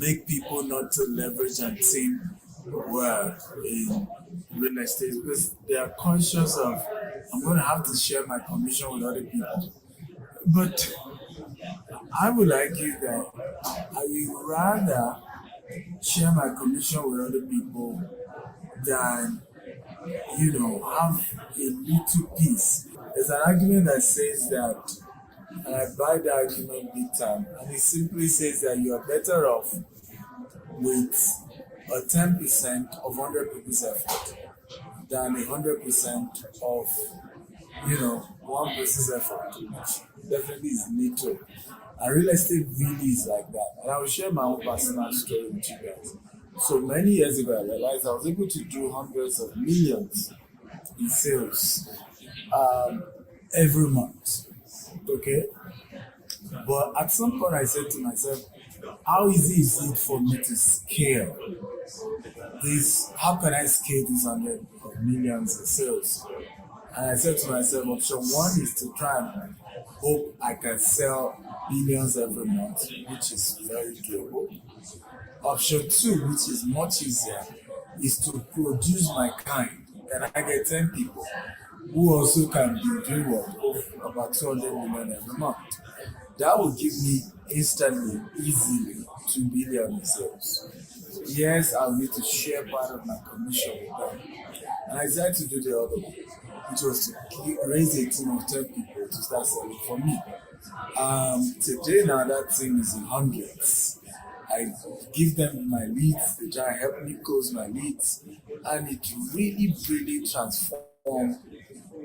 make people not to leverage and think well in real estate because they are conscious of I'm going to have to share my commission with other people. But I would argue that I would rather share my commission with other people than have a little piece. There's an argument that says that, and I buy the argument big time, and it simply says that you are better off with a 10% of 100 people's effort than 100% of, one person's effort, which definitely is little. And real estate really is like that. And I will share my own personal story with you guys. So many years ago, I realized I was able to do hundreds of millions in sales every month. Okay? But at some point, I said to myself, how easy is it for me to scale this? How can I scale this hundred of millions in sales? And I said to myself, option one is to try and hope I can sell billions every month, which is very doable. Option two, which is much easier, is to produce my kind. And I get 10 people who also can be doing what? About 200 million every month. That will give me instantly, easily 2 billion in sales. Yes, I'll need to share part of my commission with them. And I decided to do the other one, which was to raise a team of 10 people to start selling for me. Today now that team is in hundreds. I give them my leads, they try and help me close my leads, and it really, really transformed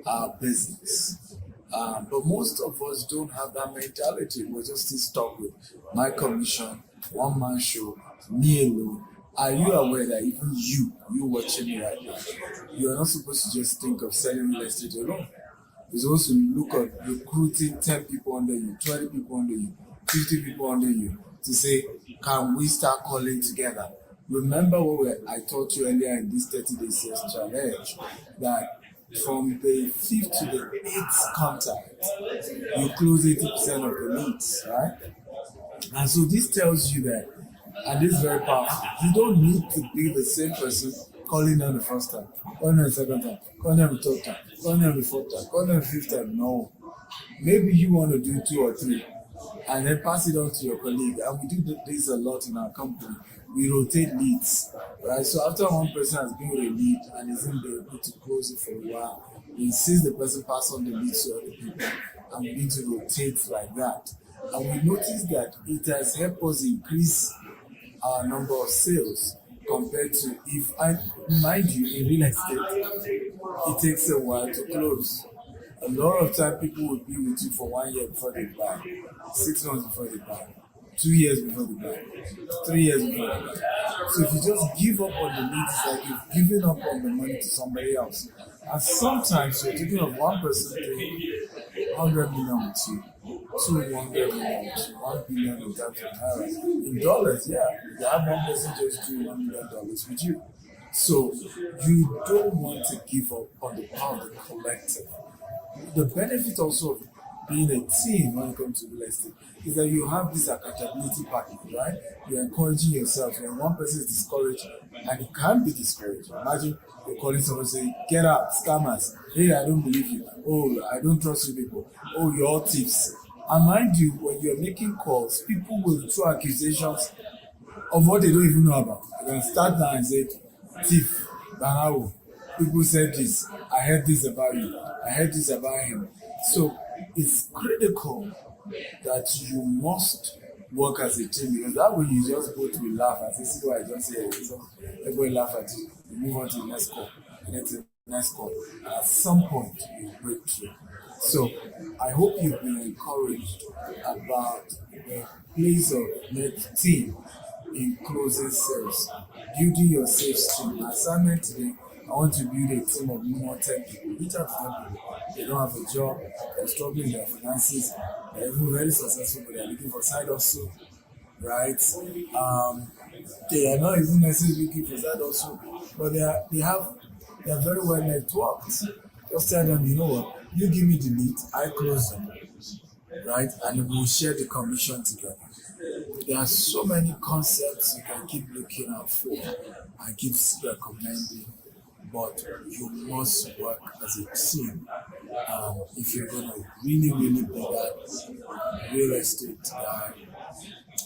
our business. But most of us don't have that mentality. We're just still stuck with my commission, one man show, me alone. Are you aware that even you watching me right now, you are not supposed to just think of selling real estate alone? You're supposed to look at recruiting 10 people under you, 20 people under you, 50 people under you to say, can we start calling together? Remember what I taught you earlier in this 30-day sales challenge, that from the 5th to the 8th contact, you close 80% of the leads, right? And so this tells you that, and this is very powerful, you don't need to be the same person calling them the first time, calling them the second time, calling them the third time, calling them the fourth time, calling them the fifth time. No. Maybe you want to do 2 or 3 and then pass it on to your colleague. And we do this a lot in our company. We rotate leads, right? So after one person has been with a lead and isn't able to close it for a while, we insist the person pass on the lead to other people, and we need to rotate like that. And we notice that it has helped us increase our number of sales compared to mind you, in real estate, it takes a while to close. A lot of time people will be with you for 1 year before they buy, 6 months before they buy, 2 years before they buy, 3 years before they buy. So if you just give up on the leads, it's like you've given up on the money to somebody else. And sometimes you're thinking of one person doing 100 million with you, 200 million with you, 1 billion in terms of naira. In dollars, yeah, you have one person just doing $1 million with you. So you don't want to give up on the power of the collective. The benefit also of being a team when it comes to real estate is that you have this accountability partner, right? You're encouraging yourself. When one person is discouraged, and it can be discouraged. Imagine you're calling someone saying, get out, scammers. Hey, I don't believe you. Oh, I don't trust you people. Oh, you're all thieves. And mind you, when you're making calls, people will throw accusations of what they don't even know about. They can start down and say, thief, Banao. People said this. I heard this about you. I heard this about him. So it's critical that you must work as a team, because that way you just both will laugh and say, see what I just said. So everybody laugh at you. You move on to the next call, and then to the next call. And at some point, you break through. So I hope you've been encouraged about the place of net team in closing sales, building your sales team. Assignment today, I want to build a team of more 10 people. Reach out to 10 people. They don't have a job, they're struggling with their finances, they're even very successful, but they're looking for side hustle, right? They are not even necessarily looking for side hustle, but they're very well networked. Just tell them, you know what, you give me the lead, I close them, right? And we'll share the commission together. There are so many concepts you can keep looking out for and keep recommending, but you must work as a team. If you're going to really be that real estate guy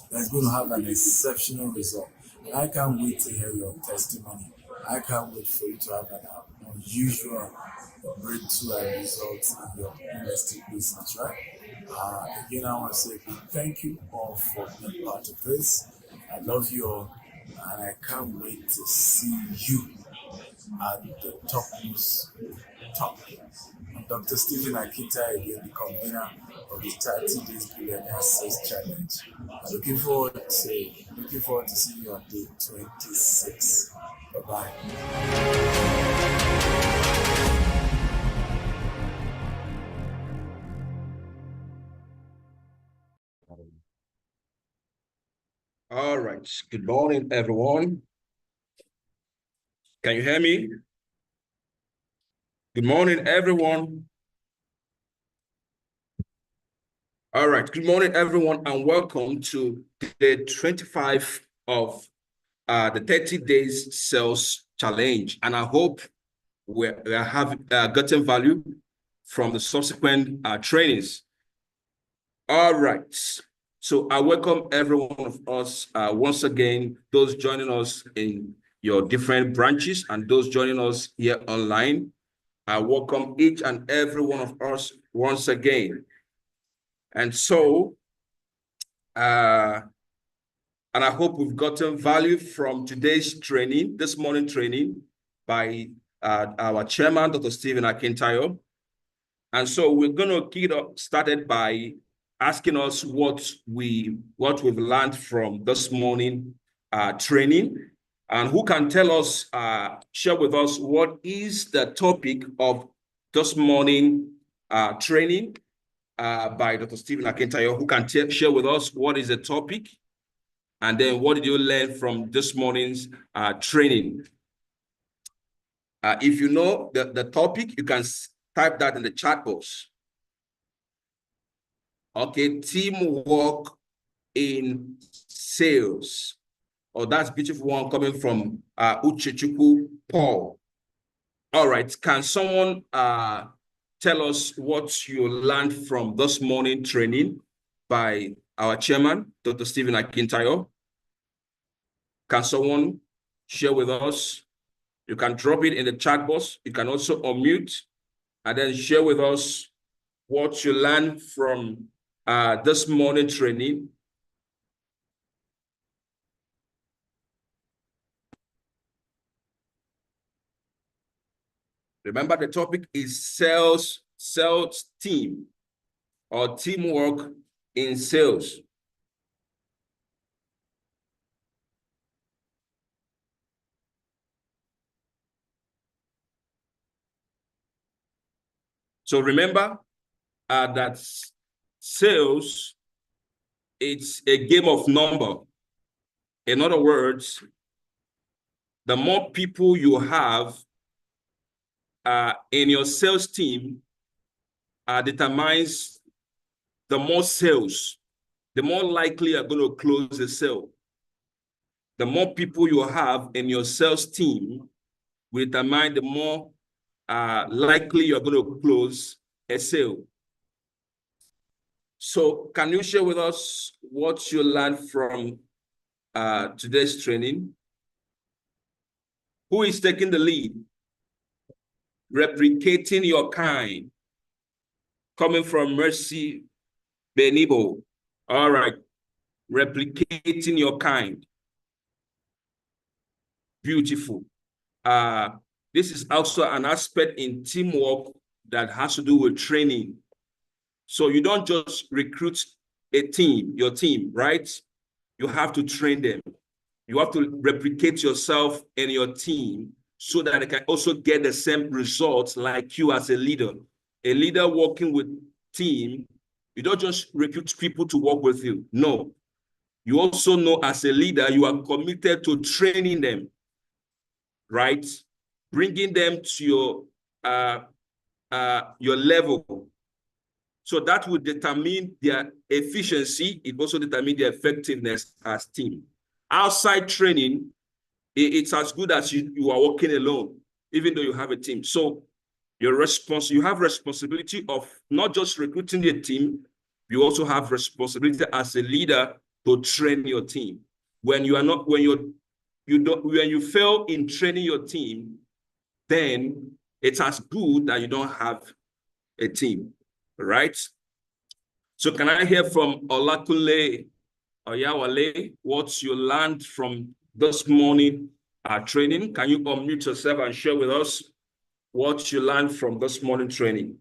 that's going to have an exceptional result. And I can't wait to hear your testimony. I can't wait for you to have an unusual breakthrough and results in your real estate business, right? Again, I want to say thank you all for being part of this. I love you all, and I can't wait to see you at the top. I'm Dr. Stephen Akintayo, again, the convener of the 30 Days Billionaire Sales Challenge. I'm looking forward to seeing you on day 26. Bye-bye. All right. Good morning, everyone. Can you hear me? Good morning, everyone. All right. Good morning, everyone, and welcome to day 25 of the 30 Days Sales Challenge. And I hope we have gotten value from the subsequent trainings. All right. So I welcome every one of us once again, those joining us in your different branches and those joining us here online. I welcome each and every one of us once again. And so, and I hope we've gotten value from today's training, this morning training by our chairman, Dr. Stephen Akintayo. And so we're going to get started by asking us what we've learned from this morning training, and who can tell us, share with us what is the topic of this morning training by Dr. Stephen Akintayo. Who can share with us what is the topic, and then what did you learn from this morning's training? If you know the topic, you can type that in the chat box. Okay, teamwork in sales. Oh, that's beautiful one coming from Uchechukwu Paul. All right, can someone tell us what you learned from this morning training by our chairman, Dr. Stephen Akintayo? Can someone share with us? You can drop it in the chat box. You can also unmute and then share with us what you learned from this morning training. Remember, the topic is sales team or teamwork in sales. So remember that sales, it's a game of number. In other words, the more people you have in your sales team determines the more sales, the more likely you're going to close the sale. The more people you have in your sales team will determine the more likely you're going to close a sale. So can you share with us what you learned from today's training? Who is taking the lead? Replicating your kind. Coming from Mercy Benibo. All right. Replicating your kind. Beautiful. This is also an aspect in teamwork that has to do with training. So you don't just recruit a team, your team, right? You have to train them. You have to replicate yourself and your team so that they can also get the same results like you as a leader. A leader working with team, you don't just recruit people to work with you. No. You also know as a leader, you are committed to training them, right? Bringing them to your level. So that would determine their efficiency. It also determines their effectiveness as team. Outside training, it's as good as you are working alone, even though you have a team. So you have responsibility of not just recruiting the team, you also have responsibility as a leader to train your team. When you fail in training your team, then it's as good that you don't have a team, right? So can I hear from Olakunle Oyawale what you learned from this morning training? Can you unmute yourself and share with us what you learned from this morning training?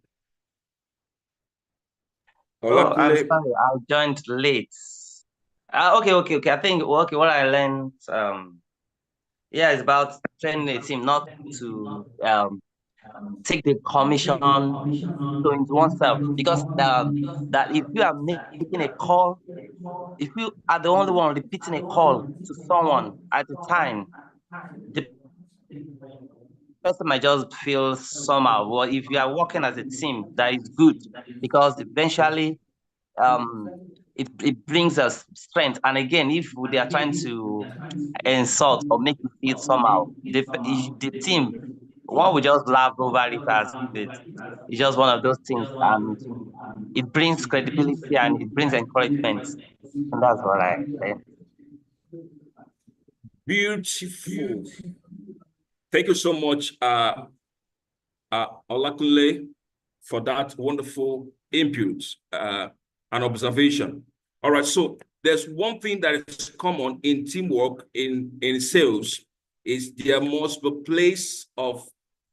Oh, I'm Olakunle. sorry, I joined late. Okay. I think what I learned, yeah, it's about training a team not to take the commission to into oneself, because that if you are making a call, if you are the only one repeating a call to someone at a time, the person might just feel somehow. But if you are working as a team, that is good, because eventually it brings us strength. And again, if they are trying to insult or make you feel somehow, the team, one will just laugh over it as it's just one of those things, and it brings credibility and it brings encouragement. And that's what I learned. Beautiful. Thank you so much, Olakunle, for that wonderful input and observation. All right, so there's one thing that is common in teamwork in sales is there must be a place of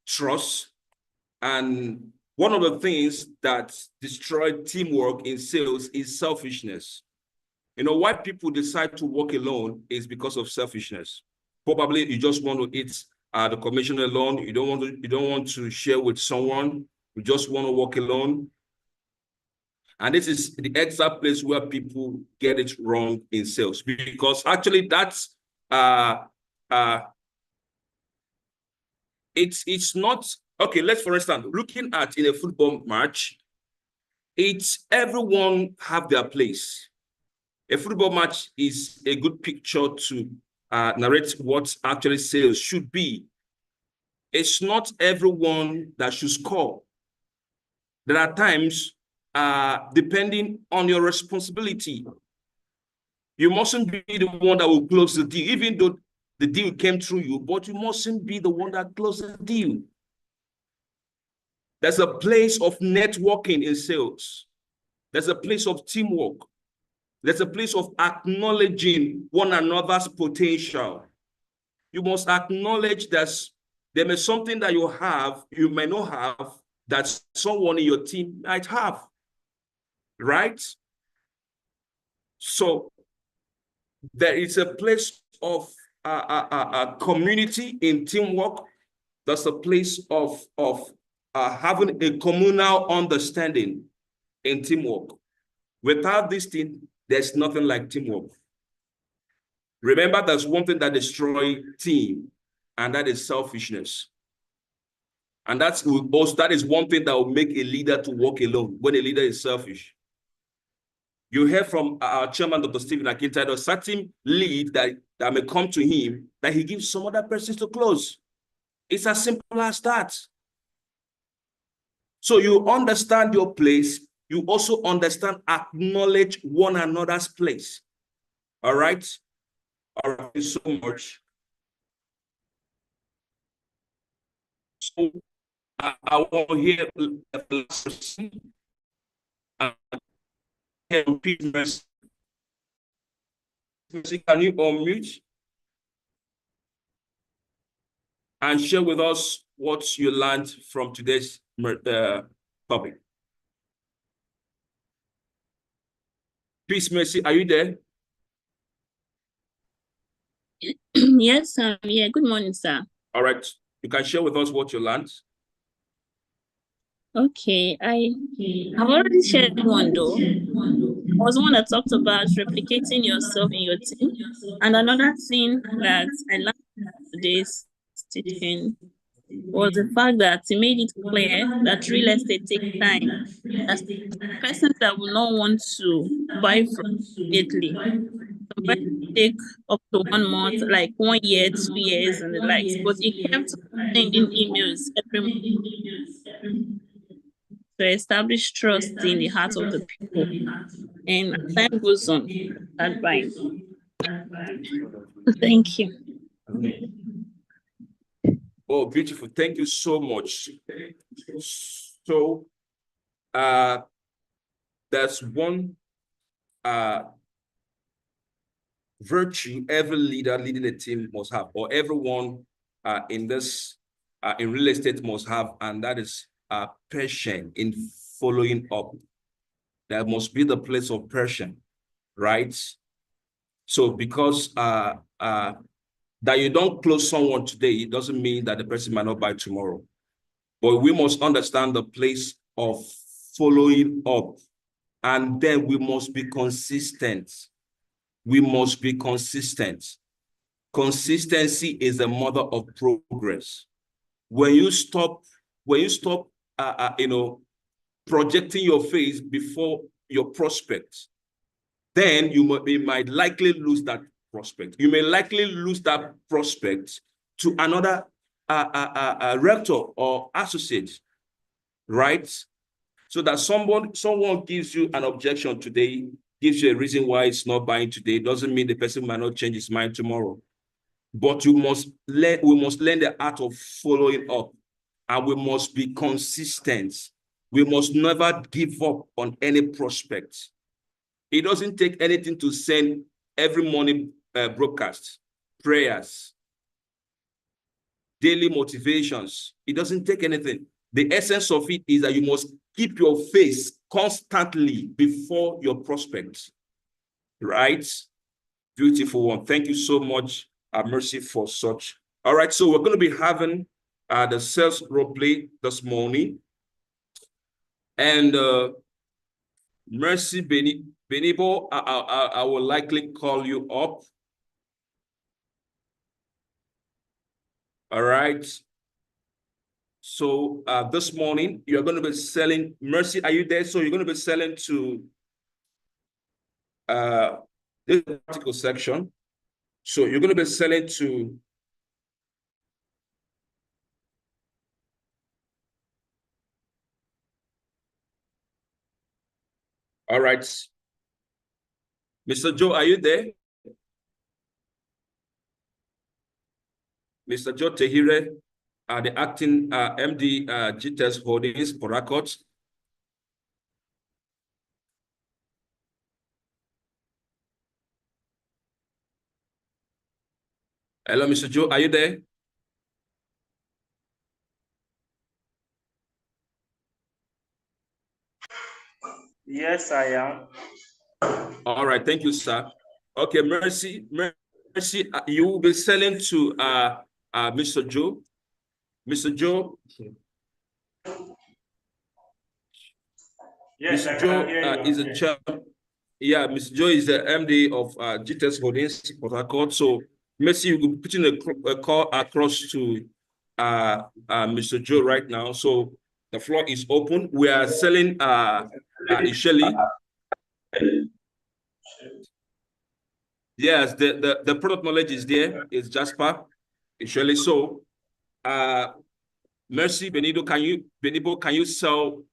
trust. And one of the things that destroy teamwork in sales is selfishness. You know, why people decide to work alone is because of selfishness. Probably you just want to eat the commission alone. You don't want to share with someone. You just want to work alone. And this is the exact place where people get it wrong in sales, because actually that's it's not okay. Let's, for instance, looking at in a football match, it's everyone have their place. A football match is a good picture to narrate what actually sales should be. It's not everyone that should score. There are times, depending on your responsibility, you mustn't be the one that will close the deal, even though the deal came through you, but you mustn't be the one that closes the deal. There's a place of networking in sales. There's a place of teamwork. There's a place of acknowledging one another's potential. You must acknowledge that there may be something that you may not have, that someone in your team might have, right? So there is a place of a community in teamwork. There's a place of having a communal understanding in teamwork. Without this thing, there's nothing like teamwork. Remember, there's one thing that destroys team, and that is selfishness. And that is one thing that will make a leader to work alone, when a leader is selfish. You heard from our chairman, Dr. Stephen Akintayo, a certain lead that may come to him, that he gives some other persons to close. It's as simple as that. So you understand your place. You also understand, acknowledge one another's place. All right? All right, thank you so much. So I want to hear the last person. Can you unmute and share with us what you learned from today's topic? Peace, Mercy, are you there? Yes, yeah, good morning, sir. All right, you can share with us what you learned. Okay, I've already shared one though. I was one that talked about replicating yourself in your team. And another thing that I learned from today's teaching was the fact that he made it clear that real estate takes time. That persons that will not want to buy from immediately. Some persons take up to 1 month, like 1 year, 2 years, and the likes. But he kept sending emails every month to establish trust in the heart of the people. And as time goes on, start buying. Thank you. Oh, beautiful. Thank you so much. So, that's one virtue every leader leading a team must have, or everyone in real estate must have, and that is patience in following up. That must be the place of patience, right? So because that you don't close someone today, it doesn't mean that the person might not buy tomorrow. But we must understand the place of following up, and then we must be consistent. We must be consistent. Consistency is the mother of progress. When you stop, projecting your face before your prospect, then you might likely lose that prospect. You may likely lose that prospect to another rector or associate, right? So that someone gives you an objection today, gives you a reason why it's not buying today, doesn't mean the person might not change his mind tomorrow. But we must learn the art of following up, and we must be consistent. We must never give up on any prospect. It doesn't take anything to send every morning broadcast, prayers, daily motivations. It doesn't take anything. The essence of it is that you must keep your face constantly before your prospects, right? Beautiful one. Thank you so much, Mercy, for such. All right, so we're going to be having the sales role play this morning. And Mercy Benibo, I will likely call you up. All right. So this morning, you're going to be selling. Mercy, are you there? So you're going to be selling to this article section. So you're going to be selling to all right. Mr. Joe, are you there? Mr. Joe Tehire, the acting MD Gtext Holdings, Port Harcourt. Hello, Mr. Joe, are you there? Yes, I am. All right, thank you, sir. Okay, Mercy, you will be selling to Mr. Joe. Mr. Joe. Yes, Mr. I Joe can hear you. is a chairman. Yeah, Mr. Joe is the MD of Gtext Holdings, Port Harcourt. So, Mercy, you will be putting a call across to Mr. Joe right now. So, the floor is open. We are selling Isheli. Yes, the product knowledge is there. It's Jasper, Isheli. So, Mercy Benibo, can you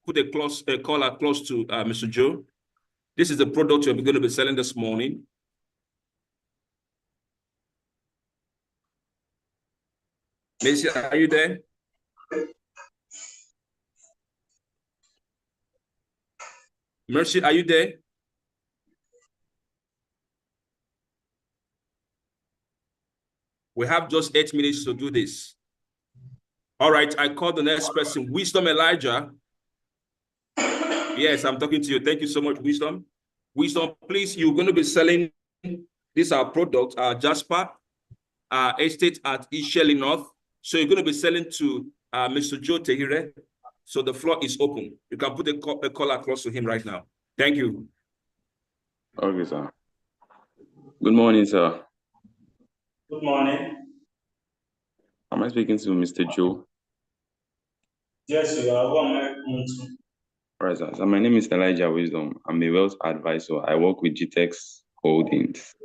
put a call across to Mr. Joe? This is the product you're going to be selling this morning. Mercy, are you there? Mercy, are you there? We have just 8 minutes to do this. All right, I call the next person, Wisdom Elijah. Yes, I'm talking to you. Thank you so much, Wisdom. Wisdom, please, you're going to be selling this our product, Jasper Estate at Isheli North. So you're going to be selling to Mr. Joe Tehire. So the floor is open. You can put a call across to him right now. Thank you. Okay, sir. Good morning, sir. Good morning. Am I speaking to Mr. Joe? Yes, you are one. Right, sir. So my name is Elijah Wisdom. I'm a wealth advisor. I work with Gtext Holdings.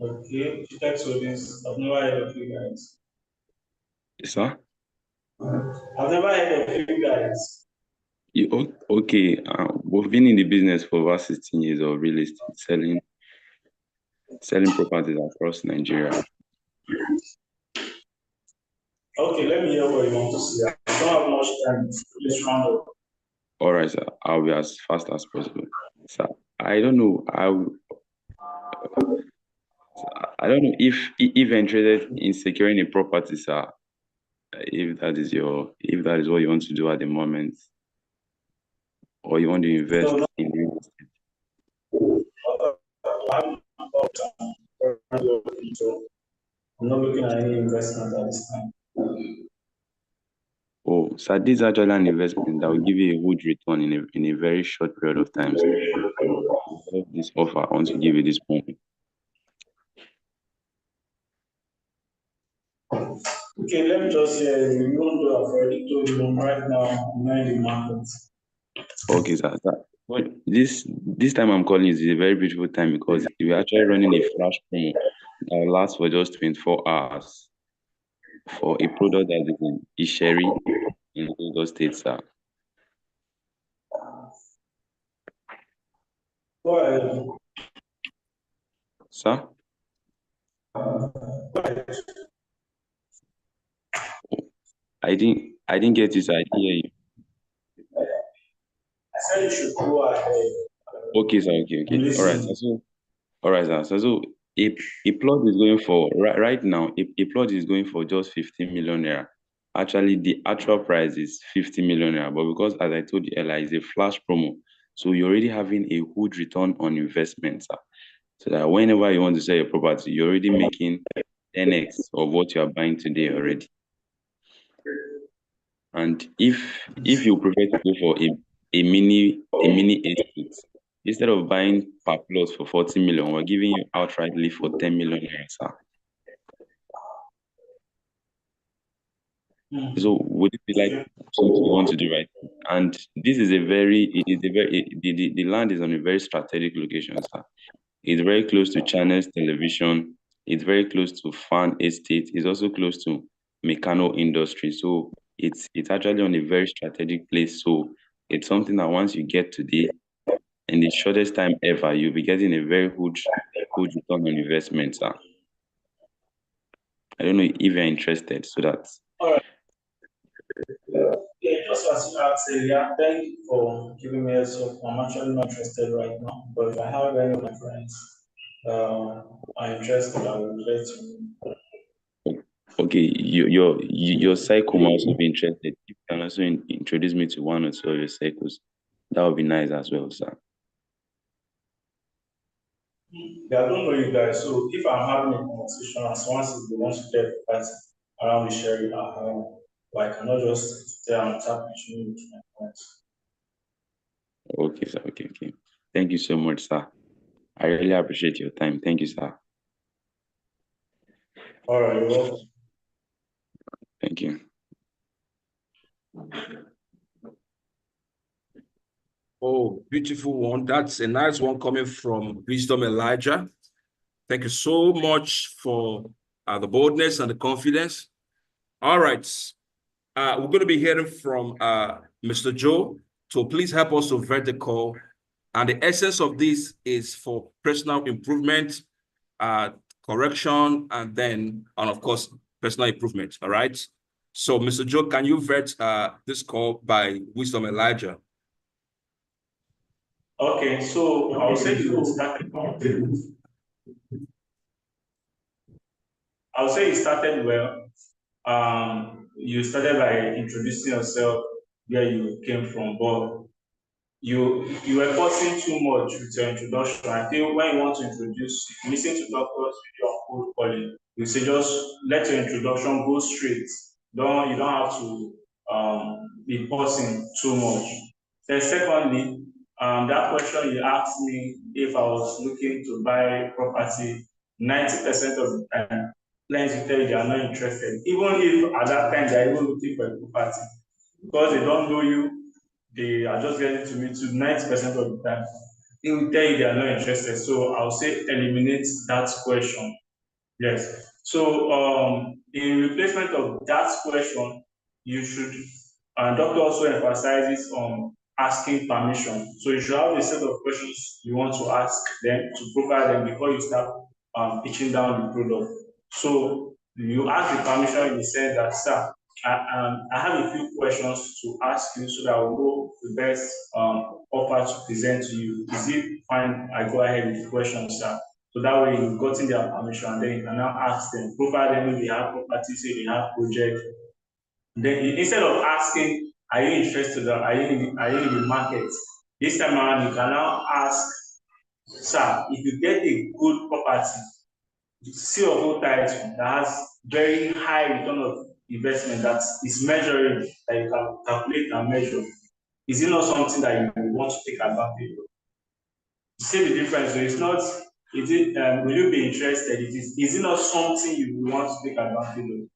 Okay, Gtext Associates. I've never heard of you guys. Yes, sir? I've never heard of you guys. Okay. We've been in the business for over 16 years of real estate, selling properties across Nigeria. Okay, let me hear what you want to say. I don't have much time. Please round up. All right, sir. I'll be as fast as possible. Sir, I don't know. I don't know if you're interested in securing a property, sir. If that is what you want to do at the moment, or you want to invest No, in real estate. I'm not looking at any investment at this time. Oh, sir, this is actually an investment that will give you a good return in a very short period of time, sir. This offer, I want to give you this point. Okay, let me just hear you. You want to have already told you right now, mind the market. Okay, sir. But this time I'm calling is a very beautiful time because we're actually running a flash promo that will last for just 24 hours for a product that is in Isheri in Lagos State, sir. Go ahead. Sir? I didn't get you, sir. I didn't hear you. I said you should go ahead. Okay, sir. Okay. All right, sir. All right, sir. So a plot is going for right now. A plot is going for just 15 million naira. Actually, the actual price is 50 million naira. But because, as I told you earlier, it's a flash promo, so you're already having a good return on investment, sir. So that whenever you want to sell your property, you're already making 10x of what you are buying today already. And if you prefer to go for a mini estate, instead of buying per plot for 40 million, we're giving you outrightly for 10 million naira, sir. So would it be like something you want to do right? And this is the land is on a very strategic location, sir. It's very close to channels television. It's very close to farm estate. It's also close to mechanical industry. So it's actually on a very strategic place. So it's something that once you get today, in the shortest time ever, you'll be getting a very good return on investment, sir. I don't know if you're interested, so that. All right. Yeah, just as you asked earlier, thank you for giving me a help. I'm actually not interested right now, but if I have any of my friends are interested, I will let you know. Okay, your cycle might also be interested. If you can also introduce me to one or two of your cycles, that would be nice as well, sir. Yeah, I don't know you guys, so if I'm having a conversation as once they want to get that around the sharing I cannot just stay and tap with my friends. Okay, sir. Okay. Thank you so much, sir. I really appreciate your time. Thank you, sir. All right, you're welcome. Thank you. Oh, beautiful one. That's a nice one coming from Wisdom Elijah. Thank you so much for the boldness and the confidence. All right. We're going to be hearing from Mr. Joe. So please help us to vet the call. And the essence of this is for personal improvement, correction, and of course, personal improvement. All right. So, Mr. Joe, can you vet this call by Wisdom Elijah? Okay, so I would say you started. I would say you started well. You started by introducing yourself, where you came from, but you were pausing too much with your introduction. I think when you want to introduce, if you listen to doctors with your cold calling, you say just let your introduction go straight. You don't have to be pausing too much. Then secondly, that question you asked me if I was looking to buy property 90% of the time. clients will tell you they are not interested, even if at that time they are even looking for a property, because they don't know you, they are just getting to meet you 90% of the time. They will tell you they are not interested. So I'll say eliminate that question. Yes. So in replacement of that question, you should, and doctor also emphasizes on asking permission. So you should have a set of questions you want to ask them to provide them before you start pitching down the product. So you ask the permission in the sense that, sir, I have a few questions to ask you so that I will know the best offer to present to you. Is it fine I go ahead with the questions, sir? So that way you've gotten their permission, and then you can now ask them, provide them if they have property, say they have project. Then instead of asking, are you interested or are you in the market? This time around, you can now ask, sir, if you get a good property, CFO title that has very high return of investment that is measuring, that you can calculate and measure, is it not something that you want to take advantage of? See the difference. So it's not, is it, will you be interested? Is it not something you want to take advantage of?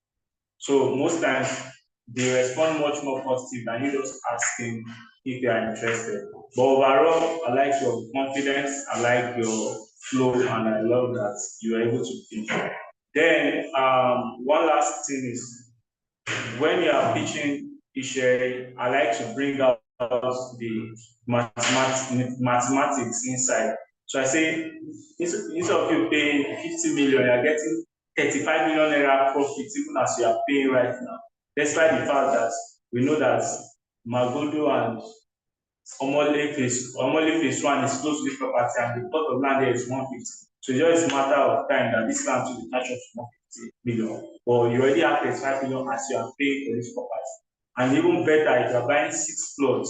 So most times they respond much more positive than you just asking if they are interested. But overall, I like your confidence, I like your flow, and I love that you are able to pitch. Then one last thing is, when you are pitching issue, I like to bring out the mathematics inside. So I say, instead of you paying 50 million, you're getting 35 million naira profit, even as you are paying right now. Despite the fact that we know that Magodo and Omole phase 1 is close to the property, and the plot of land there is 150. So it's just a matter of time that this land will be catch up to 150 million. But you already have 35 million as you are paying for this property. And even better, if you are buying 6 plots,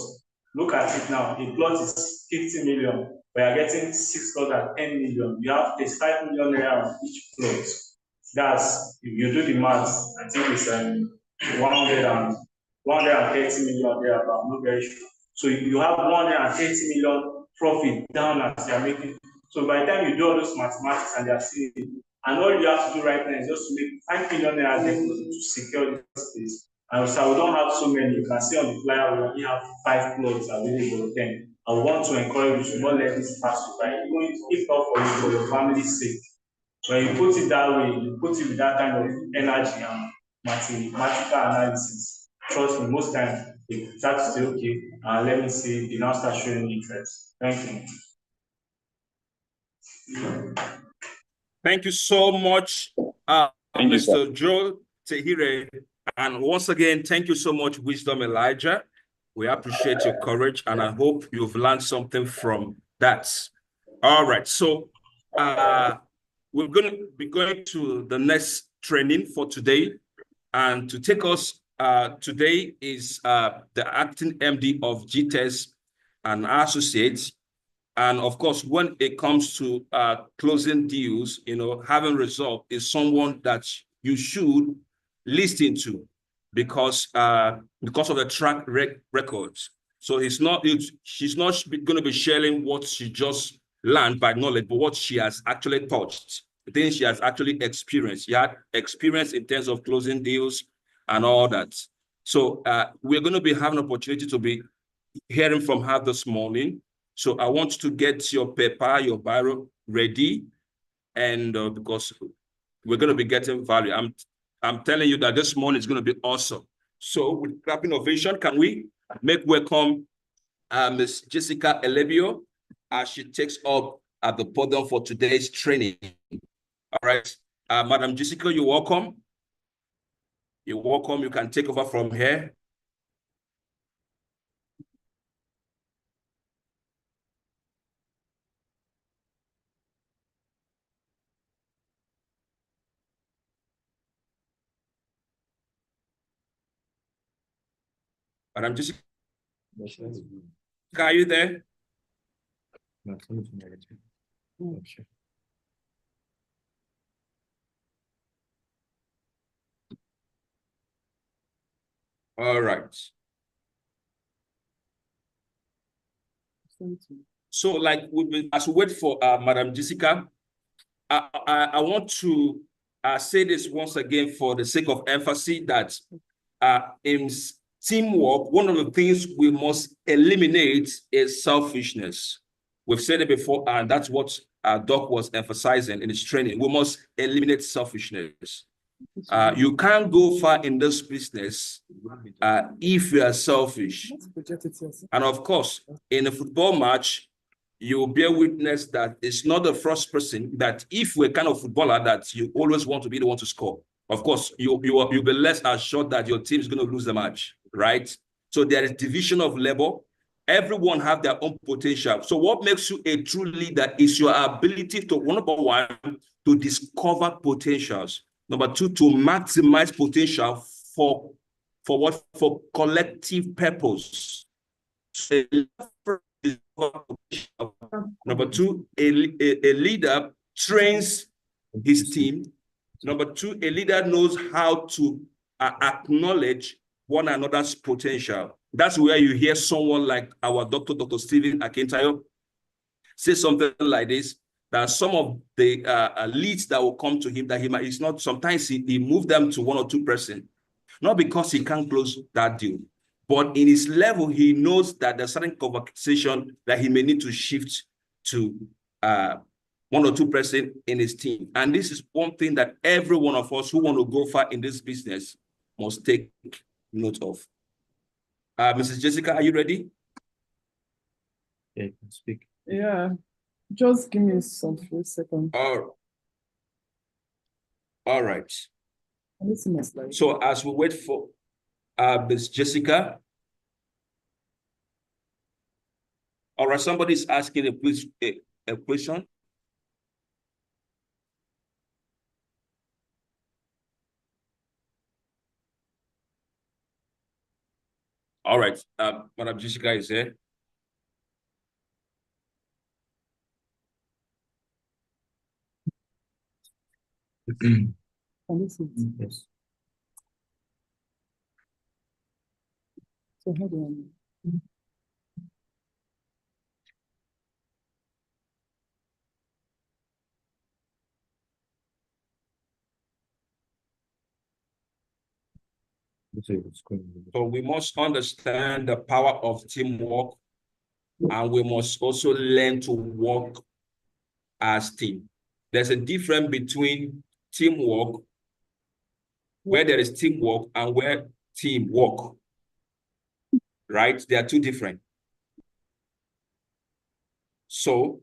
look at it now. A plot is 50 million. We are getting 6 plots at 10 million. You have 35 million naira on each plot. That's, if you do the math, I think it's 130 million there, but I'm not very sure. So you have 130 million profit down as you are making. So by the time you do all those mathematics and they are seeing it, and all you have to do right now is just to make 5 million naira deposit to secure this space. And so we don't have so many. You can see on the flyer we only have 5 plots available. Then I want to encourage you to not let this pass you by. Even if not for you, for your family's sake. When you put it that way, you put it with that kind of energy and mathematical analysis. Trust me, most times they start to say, okay, let me see, they now start showing interest. Thank you. Thank you so much, Mr. Joel Tehire. And once again, thank you so much, Wisdom Elijah. We appreciate your courage, and I hope you've learned something from that. All right, so we're going to be going to the next training for today. And to take us today is the acting MD of Gtext Associates. And of course, when it comes to closing deals, having result is someone that you should listen to because of the track records. So she's not going to be sharing what she just learned by knowledge, but what she has actually touched, the things she has actually experienced. She had experience in terms of closing deals and all that. So we're going to be having an opportunity to be hearing from her this morning. So I want you to get your paper, your biro ready, and because we're going to be getting value. I'm telling you that this morning is going to be awesome. So with clapping ovation, can we make welcome Ms. Jessica Elebio as she takes up at the podium for today's training. All right, Madam Jessica, you're welcome. You're welcome. You can take over from here. Madam Jessica, are you there? All right. So, like, as we wait for Madam Jessica, I want to say this once again for the sake of emphasis that in teamwork, one of the things we must eliminate is selfishness. We've said it before, and that's what Doc was emphasizing in his training. We must eliminate selfishness. You can't go far in this business if you are selfish. And of course, in a football match, you will bear witness that it's not the first person that if we're kind of footballer that you always want to be the one to score. Of course, you'll be less assured that your team is going to lose the match, right? So there is division of labor. Everyone have their own potential. So what makes you a true leader is your ability to, number one, to discover potentials. Number two, to maximize potential for what? For collective purpose. So, number two, a leader trains his team. Number two, a leader knows how to acknowledge one another's potential. That's where you hear someone like our Dr. Stephen Akintayo say something like this, that some of the leads that will come to him that he might, it's not, sometimes he moved them to 1 or 2 person, not because he can't close that deal, but in his level, he knows that there's certain conversation that he may need to shift to 1 or 2 person in his team. And this is one thing that every one of us who want to go far in this business must take note of. Mrs. Jessica, are you ready? Yeah, you can speak. Yeah, just give me some few seconds. All right. Listen, my slide. So as we wait for Ms. Jessica, all right, somebody's asking a question. All right, Madam Jessica is there. Yes. So how do I? So we must understand the power of teamwork, and we must also learn to work as team. There's a difference between teamwork, where there is teamwork, and where teamwork, right? They are two different. So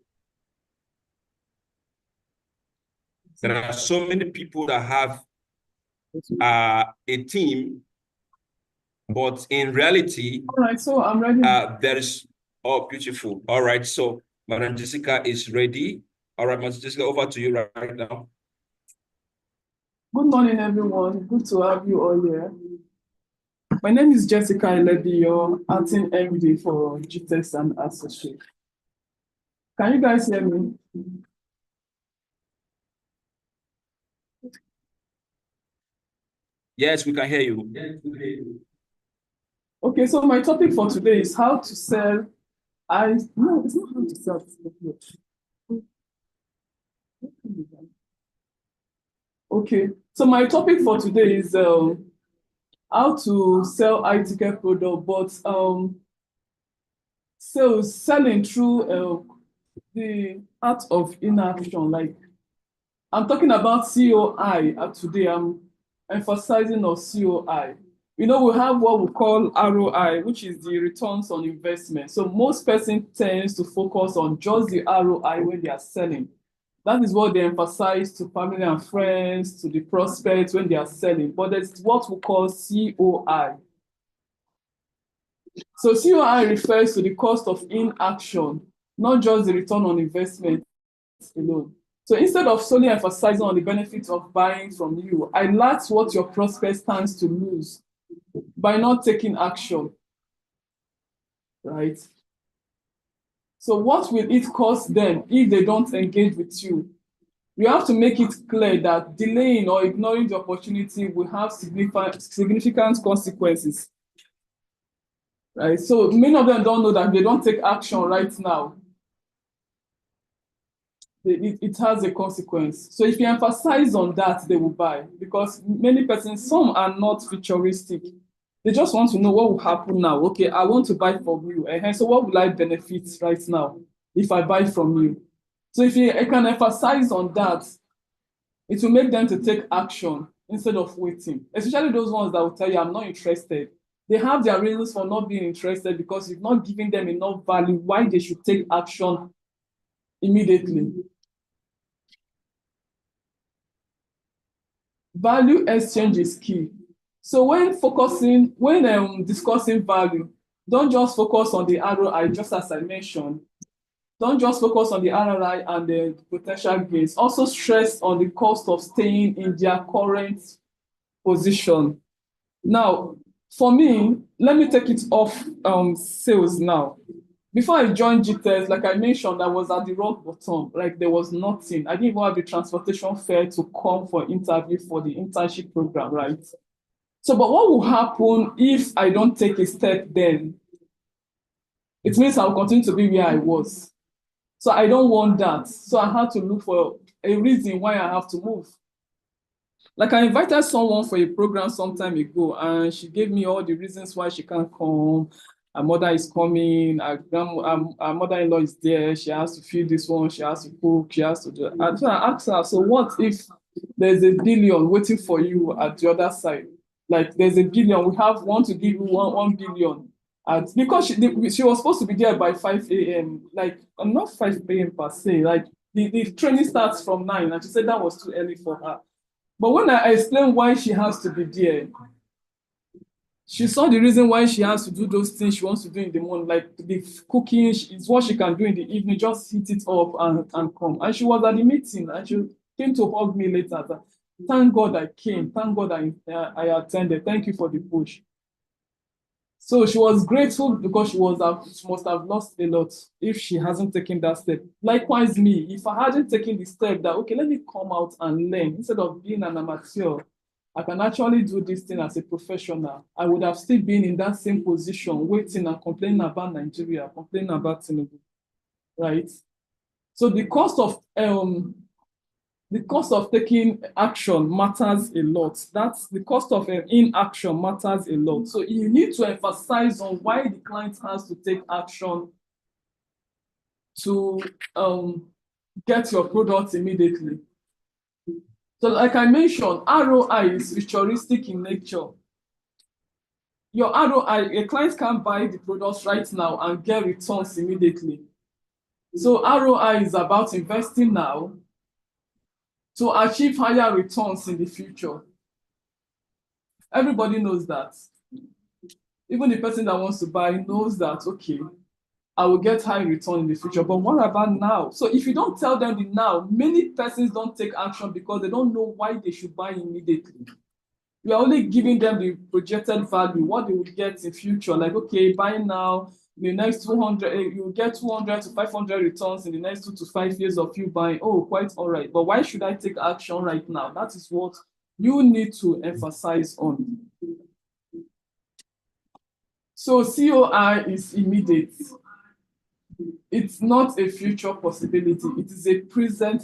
there are so many people that have a team, but in reality, All right, so I'm ready. there is, oh, beautiful. All right, so Madam Jessica is ready. All right, Madam Jessica, over to you right now. Good morning, everyone. Good to have you all here. My name is Jessica Elediyo, acting MD for Gtext Associates. Can you guys hear me? Yes, we can hear you. Okay, so my topic for today is how to sell. No, it's not how to sell. Okay, so my topic for today is how to sell high-ticket product, but selling through the art of inaction. Like, I'm talking about COI today. I'm emphasizing on COI. You know, we have what we call ROI, which is the returns on investment. So most person tends to focus on just the ROI when they are selling. That is what they emphasize to family and friends, to the prospects when they are selling. But there's what we call COI. So COI refers to the cost of inaction, not just the return on investment alone. So instead of solely emphasizing on the benefits of buying from you, I highlight what your prospect stands to lose by not taking action, right? So what will it cost them if they don't engage with you? You have to make it clear that delaying or ignoring the opportunity will have significant consequences, right? So many of them don't know that if they don't take action right now, it has a consequence. So if you emphasize on that, they will buy, because many persons, some are not futuristic. They just want to know what will happen now. Okay, I want to buy from you. So what will I benefit right now if I buy from you? So if you can emphasize on that, it will make them to take action instead of waiting, especially those ones that will tell you, I'm not interested. They have their reasons for not being interested because you've not given them enough value why they should take action immediately. Value exchange is key. So when discussing value, don't just focus on the ROI, just as I mentioned. Don't just focus on the ROI and the potential gains. Also stress on the cost of staying in their current position. Now, for me, let me take it off sales now. Before I joined Gtext, like I mentioned, I was at the rock bottom. Like there was nothing. I didn't even have the transportation fare to come for interview for the internship program, right? So, but what will happen if I don't take a step then? It means I'll continue to be where I was. So I don't want that. So I had to look for a reason why I have to move. Like I invited someone for a program some time ago, and she gave me all the reasons why she can't come. Her mother is coming, her mother-in-law is there, she has to feed this one, she has to cook, she has to do. And so I asked her, so what if there's a billion waiting for you at the other side? Like there's a billion, we want to give you 1 billion. Because she was supposed to be there by 5 a.m., like not 5 a.m. per se, like the training starts from 9, and she said that was too early for her. But when I explained why she has to be there, she saw the reason why she has to do those things she wants to do in the morning, like the cooking is what she can do in the evening, just heat it up and come. And she was at the meeting, and she came to hug me later. Thank God I came. Thank God I attended. Thank you for the push. So she was grateful because she must have lost a lot if she hasn't taken that step. Likewise, me, if I hadn't taken the step that, okay, let me come out and learn, instead of being an amateur, I can actually do this thing as a professional, I would have still been in that same position, waiting and complaining about Nigeria, complaining about Tinubu, right? So the cost of taking action matters a lot. That's the cost of inaction matters a lot. So you need to emphasize on why the client has to take action to get your product immediately. So like I mentioned, ROI is futuristic in nature. Your ROI, a client can buy the products right now and get returns immediately. So ROI is about investing now to achieve higher returns in the future. Everybody knows that. Even the person that wants to buy knows that, okay, I will get high return in the future, but what about now? So if you don't tell them the now, many persons don't take action because they don't know why they should buy immediately. You are only giving them the projected value, what they will get in future. Like, okay, buy now, the next 200, you will get 200 to 500 returns in the next 2 to 5 years of you buying. Oh, quite all right. But why should I take action right now? That is what you need to emphasize on. So COI is immediate. It's not a future possibility. It is the present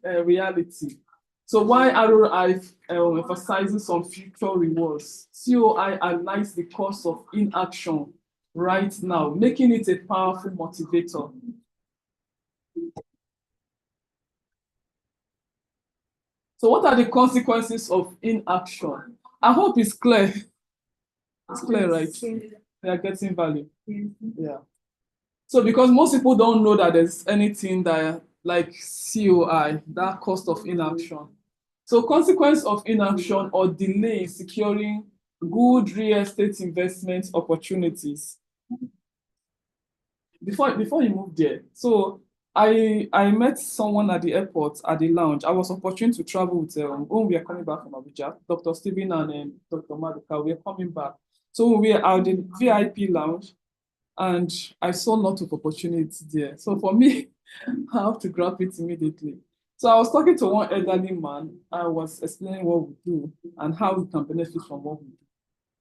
reality. So why ROI emphasizes on future rewards? COI highlights the cost of inaction right now, making it a powerful motivator. So what are the consequences of inaction? I hope it's clear. It's clear, right? They are getting value. Yeah. So because most people don't know that there's anything that like COI, that cost of inaction. So consequence of inaction or delay in securing good real estate investment opportunities. Before you move there, so I met someone at the airport, at the lounge. I was opportune to travel with when we are coming back from Abuja, Dr. Stephen and Dr. Maduka, we are coming back. So we are at the VIP lounge, and I saw a lot of opportunities there. So for me, I have to grab it immediately. So I was talking to one elderly man. I was explaining what we do and how we can benefit from what we do.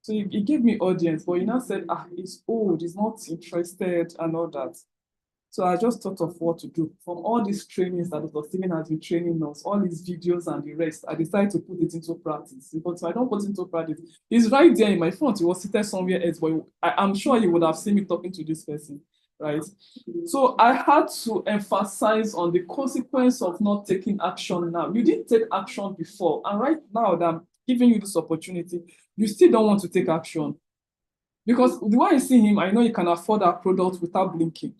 So he gave me audience, but he now said, he's old, he's not interested and all that. So I just thought of what to do. From all these trainings that Dr. Stephen has been training us, all these videos and the rest, I decided to put it into practice. But if I don't put it into practice, it's right there in my front. He was seated somewhere else, but I'm sure you would have seen me talking to this person, right? So I had to emphasize on the consequence of not taking action now. You didn't take action before, and right now that I'm giving you this opportunity, you still don't want to take action. Because the way I see him, I know he can afford our product without blinking.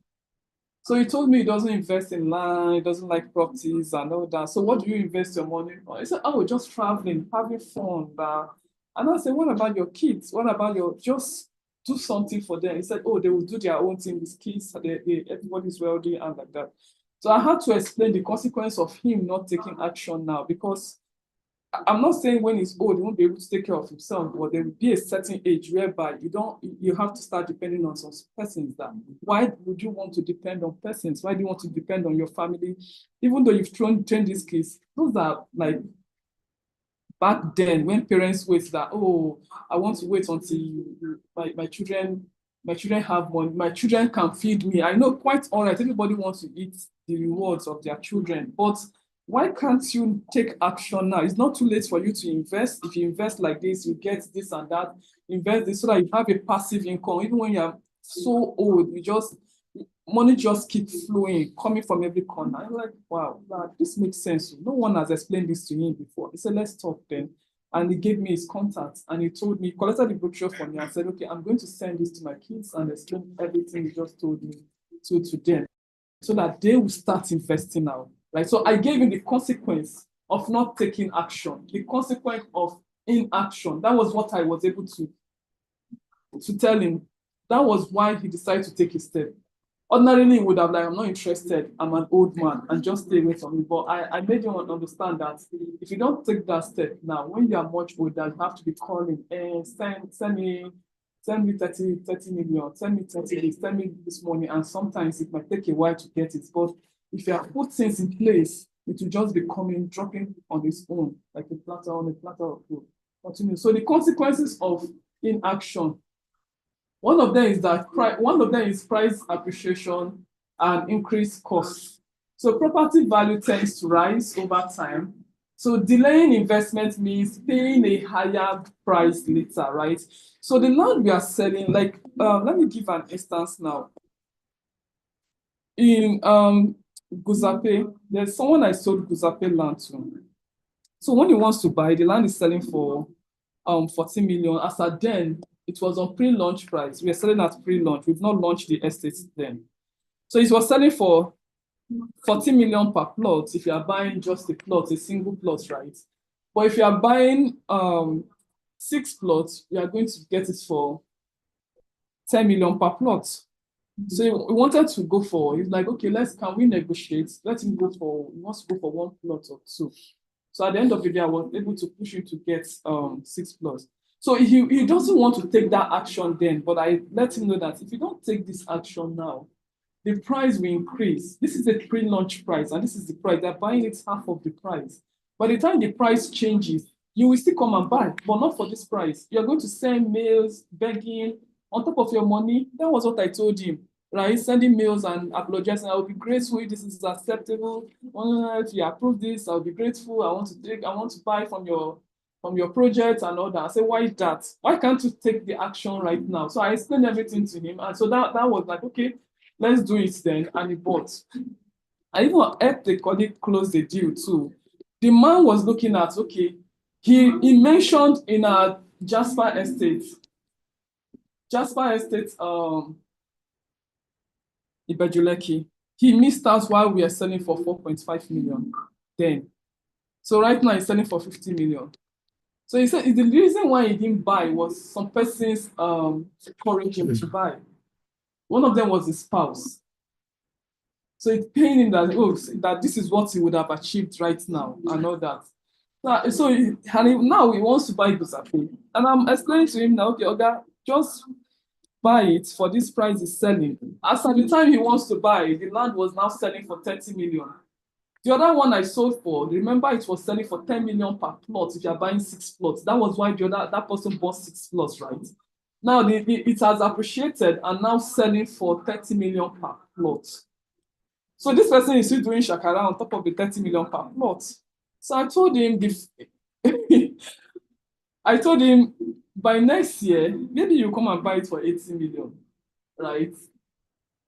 So he told me he doesn't invest in land, he doesn't like properties and all that. So what do you invest your money on? He said, oh, just traveling, having fun. And I said, what about your kids? What about just do something for them? He said, oh, they will do their own thing with kids. Everybody's wealthy and like that. So I had to explain the consequence of him not taking action now, because I'm not saying when he's old, he won't be able to take care of himself, but there will be a certain age whereby you have to start depending on some persons. That why would you want to depend on persons? Why do you want to depend on your family? Even though you've trained these kids, those are like back then when parents wait that, oh, I want to wait until my children have money, my children can feed me. I know, quite all right, everybody wants to eat the rewards of their children, but why can't you take action now? It's not too late for you to invest. If you invest like this, you get this and that. Invest this so that you have a passive income. Even when you're so old, money just keeps flowing, coming from every corner. I'm like, wow, this makes sense. No one has explained this to him before. He said, let's talk then. And he gave me his contacts and he told me, collected the brochure for me and said, okay, I'm going to send this to my kids and explain everything he just told me to them so that they will start investing now. Right, so I gave him the consequence of not taking action, the consequence of inaction. That was what I was able to tell him. That was why he decided to take a step. Ordinarily, he would have like, I'm not interested, I'm an old man, and just stay away from me. But I made him understand that if you don't take that step now, when you are much older, you have to be calling and send me 30 million, send me 30 days, send me this money, and sometimes it might take a while to get it. But if you have put things in place, it will just be dropping on its own, like a platter on a platter of food. Continue. So the consequences of inaction, one of them is price appreciation and increased costs. So property value tends to rise over time. So delaying investment means paying a higher price later, right? So the land we are selling, like, let me give an instance now. In Guzape, there's someone I sold Guzape land to. So when he wants to buy, the land is selling for 40 million. As at then, it was on pre-launch price. We are selling at pre-launch. We've not launched the estate then. So it was selling for 40 million per plot if you are buying just a plot, a single plot, right? But if you are buying 6 plots, you are going to get it for 10 million per plot. So he wanted to go for, he's like, okay, can we negotiate? Let him go for, he wants to go for 1 plot or 2. So at the end of the day, I was able to push him to get 6 plots. So he doesn't want to take that action then, but I let him know that if you don't take this action now, the price will increase. This is a pre-launch price, and this is the price. They're buying it half of the price. By the time the price changes, you will still come and buy, but not for this price. You're going to send mails, begging, on top of your money. That was what I told him, right? Sending mails and apologizing. I will be grateful if this is acceptable. If you approve this, I'll be grateful. I want to buy from your project and all that. I said, why that? Why can't you take the action right now? So I explained everything to him. And so that was like, okay, let's do it then. And he bought. I even helped the colleague close the deal too. The man was looking at, okay, he mentioned in our Jasper Estate, Ibejuleki, he missed out while we are selling for 4.5 million then. So right now he's selling for 50 million. So he said the reason why he didn't buy was some persons encouraged him to buy. One of them was his spouse. So it's paying him that this is what he would have achieved right now and all that. Now he wants to buy Guzape. And I'm explaining to him now, okay, Oga, just buy it for this price is selling. As at the time he wants to buy, the land was now selling for 30 million. The other one I sold for, remember it was selling for 10 million per plot if you're buying 6 plots. That was why that person bought 6 plots, right? Now it has appreciated and now selling for 30 million per plot. So this person is still doing shakara on top of the 30 million per plot. So I told him, by next year, maybe you come and buy it for 80 million, right?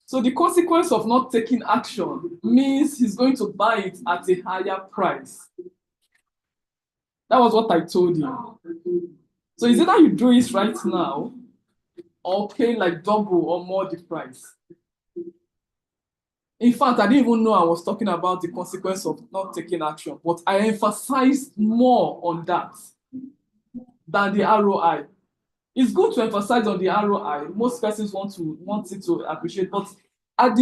So the consequence of not taking action means he's going to buy it at a higher price. That was what I told him. So it's either you do it right now or pay like double or more the price. In fact, I didn't even know I was talking about the consequence of not taking action, but I emphasized more on that than the ROI. It's good to emphasize on the ROI. Most persons want it to appreciate, but at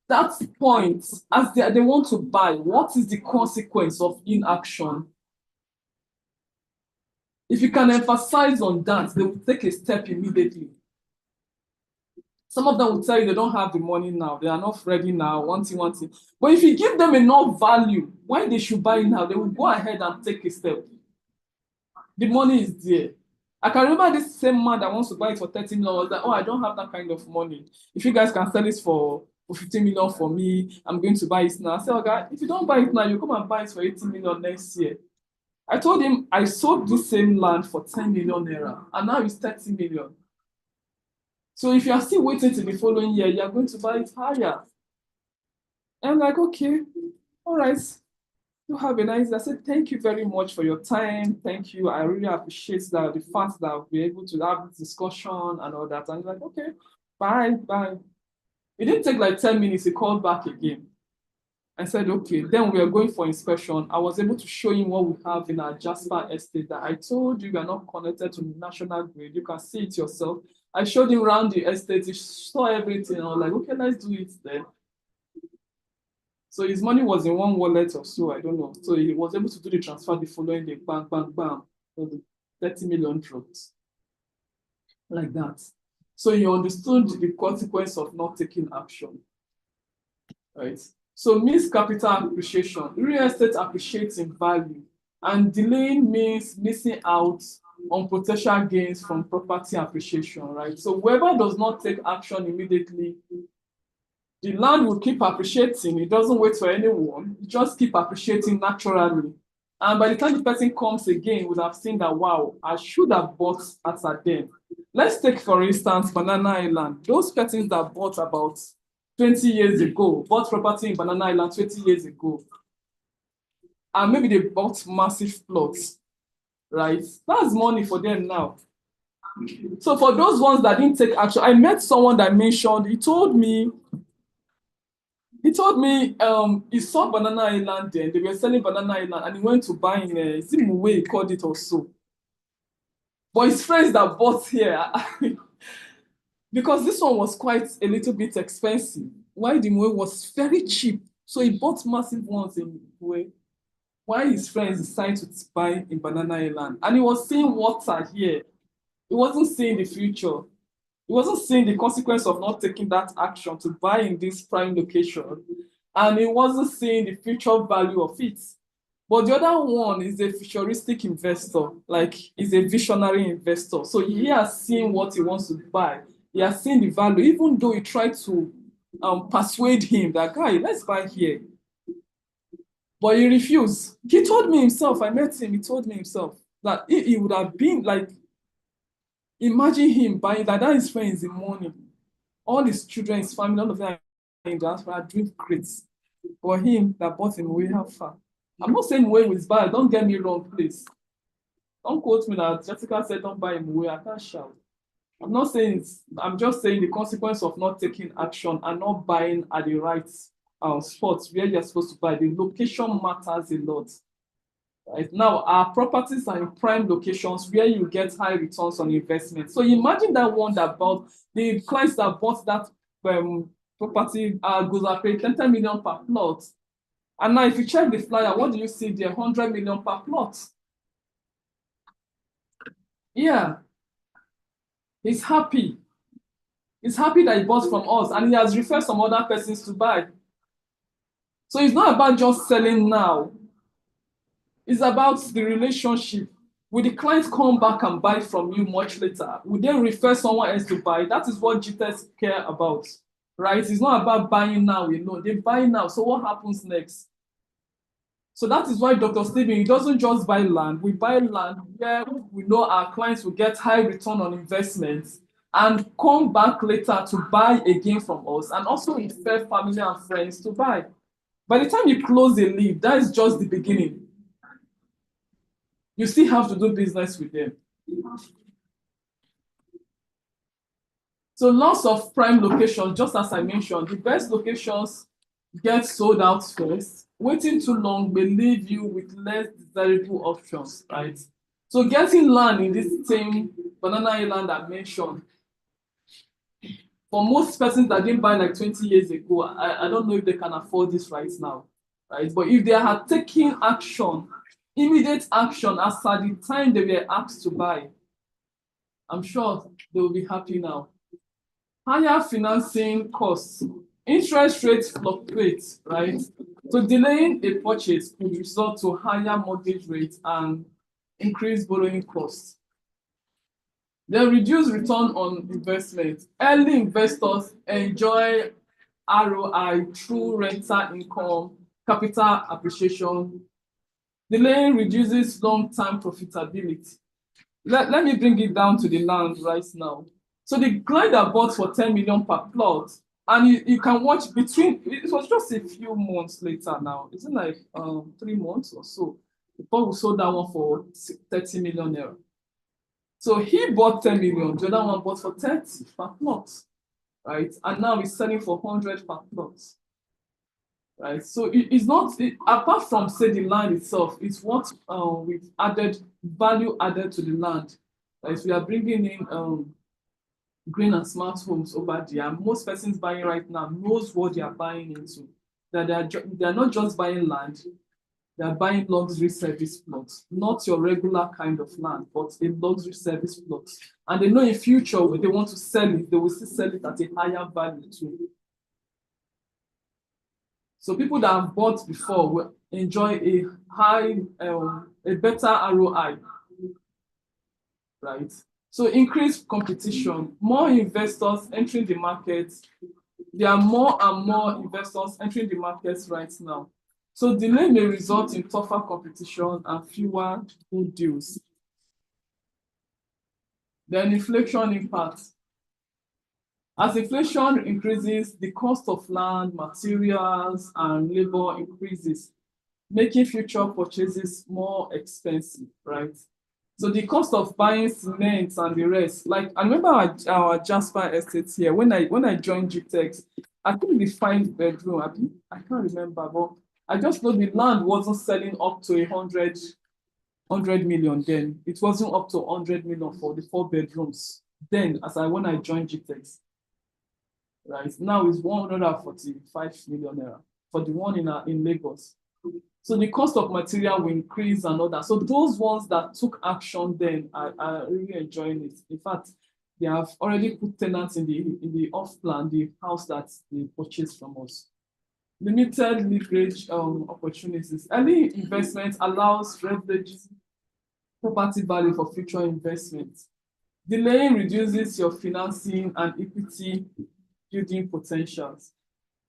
that point, as they want to buy, what is the consequence of inaction? If you can emphasize on that, they will take a step immediately. Some of them will tell you they don't have the money now, they are not ready now, one thing. But if you give them enough value, why they should buy now, they will go ahead and take a step. The money is there. I can remember this same man that wants to buy it for 30 million was like, oh, I don't have that kind of money. If you guys can sell it for 15 million for me, I'm going to buy it now. I said, okay, if you don't buy it now, you come and buy it for 18 million next year. I told him I sold this same land for 10 million naira, and now it's 30 million. So if you are still waiting till the following year, you are going to buy it higher. And I'm like, okay, all right. You have a nice day. I said, thank you very much for your time. Thank you. I really appreciate that, the fact that we're able to have this discussion and all that. And he's like, okay, bye. It didn't take like 10 minutes. He called back again. I said, okay, then we are going for inspection. I was able to show him what we have in our Jasper estate that I told you are not connected to the national grid. You can see it yourself. I showed him around the estate. He saw everything. I was like, okay, let's do it then. So his money was in one wallet or so, I don't know. So he was able to do the transfer the following day, bang. So the 30 million dropped. Like that. So he understood the consequence of not taking action. Right? So missed capital appreciation. Real estate appreciates in value. And delaying means missing out on potential gains from property appreciation, right? So whoever does not take action immediately, the land will keep appreciating. It doesn't wait for anyone. It just keep appreciating naturally. And by the time the person comes again, would have seen that, wow, I should have bought at then. Let's take, for instance, Banana Island. Those persons that bought about 20 years ago, bought property in Banana Island 20 years ago, and maybe they bought massive plots, right? That's money for them now. So for those ones that didn't take action, I met someone that mentioned, he told me he saw Banana Island then, they were selling Banana Island, and he went to buy in Zimbabwe, he called it also. But his friends that bought here, because this one was quite a little bit expensive, while the Mwe was very cheap. So he bought massive ones in Mwe, while his friends decided to buy in Banana Island. And he was seeing water here. He wasn't seeing the future. He wasn't seeing the consequence of not taking that action to buy in this prime location. And he wasn't seeing the future value of it. But the other one is a futuristic investor, like he's a visionary investor. So he has seen what he wants to buy. He has seen the value, even though he tried to persuade him that, guy, let's buy here. But he refused. He told me himself, I met him, he told me himself that he would have been like, imagine him buying that his friends in the morning. All his children, his family, all of them are in diaspora doing great. For him that bought him, we have far. I'm not saying Mwe was bad, don't get me wrong, please. Don't quote me that Jessica said don't buy Mwe, I can't shout. I'm not saying I'm just saying the consequence of not taking action and not buying at the right spots where you're supposed to buy. The location matters a lot. Right now, our properties are in prime locations where you get high returns on investment. So imagine that one that bought, the clients that bought that property goes up 10 million per plot. And now if you check the flyer, what do you see there? 100 million per plot. Yeah. He's happy. He's happy that he bought from us and he has referred some other persons to buy. So it's not about just selling now. It's about the relationship. Will the client come back and buy from you much later? Will they refer someone else to buy? That is what Gtext care about. right? It's not about buying now alone. They buy now. So what happens next? So that is why Dr. Stephen, he doesn't just buy land. We buy land where we know our clients will get high return on investments and come back later to buy again from us, and also refer family and friends to buy. By the time you close a lead, that is just the beginning. You still have to do business with them. So lots of prime locations, just as I mentioned, the best locations get sold out first. Waiting too long may leave you with less desirable options, right? So getting land in this same Banana Island I mentioned, for most persons that didn't buy like 20 years ago, I don't know if they can afford this right now, right? But if they had taken action, immediate action as at the time they were asked to buy, I'm sure they will be happy now. Higher financing costs. Interest rates fluctuate, right? So delaying a purchase could result to higher mortgage rates and increased borrowing costs. Then reduced return on investment. Early investors enjoy ROI through rental income, capital appreciation. Delaying reduces long-term profitability. Let me bring it down to the land right now. So the client that bought for 10 million per plot, and you can watch between, it was just a few months later now, isn't like 3 months or so, before we sold that one for 30 million naira. So he bought 10 million, the other one bought for 30 per plot, right? And now he's selling for 100 per plot, right? So it's not, apart from say the land itself, it's what we've added, value added to the land, right? We are bringing in green and smart homes over there. And most persons buying right now knows what they are buying into. That they are not just buying land, they are buying luxury service plots, not your regular kind of land, but a luxury service plot. And they know in future when they want to sell it, they will still sell it at a higher value too. So people that have bought before will enjoy a high, a better ROI, right? So increased competition, more investors entering the market. There are more and more investors entering the markets right now. So delay may result in tougher competition and fewer good deals. Then inflation impact. As inflation increases, the cost of land, materials, and labor increases, making future purchases more expensive, right? So the cost of buying cement and the rest, like I remember our Jasper estate here, when I joined Gtext, I think the 5-bedroom, I can't remember, but I just know the land wasn't selling up to 100 million then. It wasn't up to 100 million for the 4 bedrooms then, when I joined Gtext. Right now it's 145 million naira for the one in Lagos. So the cost of material will increase and all that. So those ones that took action then are really enjoying it. In fact, they have already put tenants in the off plan, the house that they purchased from us. Limited leverage opportunities. Early investment allows leverage property value for future investments. Delaying reduces your financing and equity building potentials.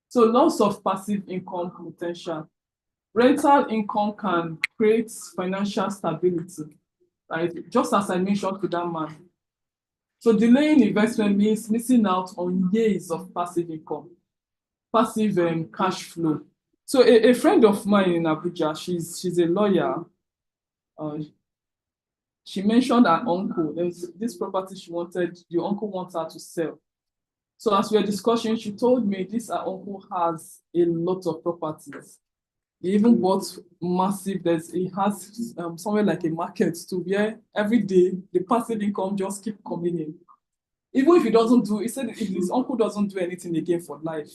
So loss of passive income potential. Rental income can create financial stability, right? Just as I mentioned to that man. So delaying investment means missing out on years of passive income, passive cash flow. So a friend of mine in Abuja, she's a lawyer. She mentioned her uncle. There's this property the uncle wants her to sell. So as we were discussing, she told me this her uncle has a lot of properties. He even bought massive, he has somewhere like a market to where every day the passive income just keep coming in. Even if he said if his uncle doesn't do anything again for life,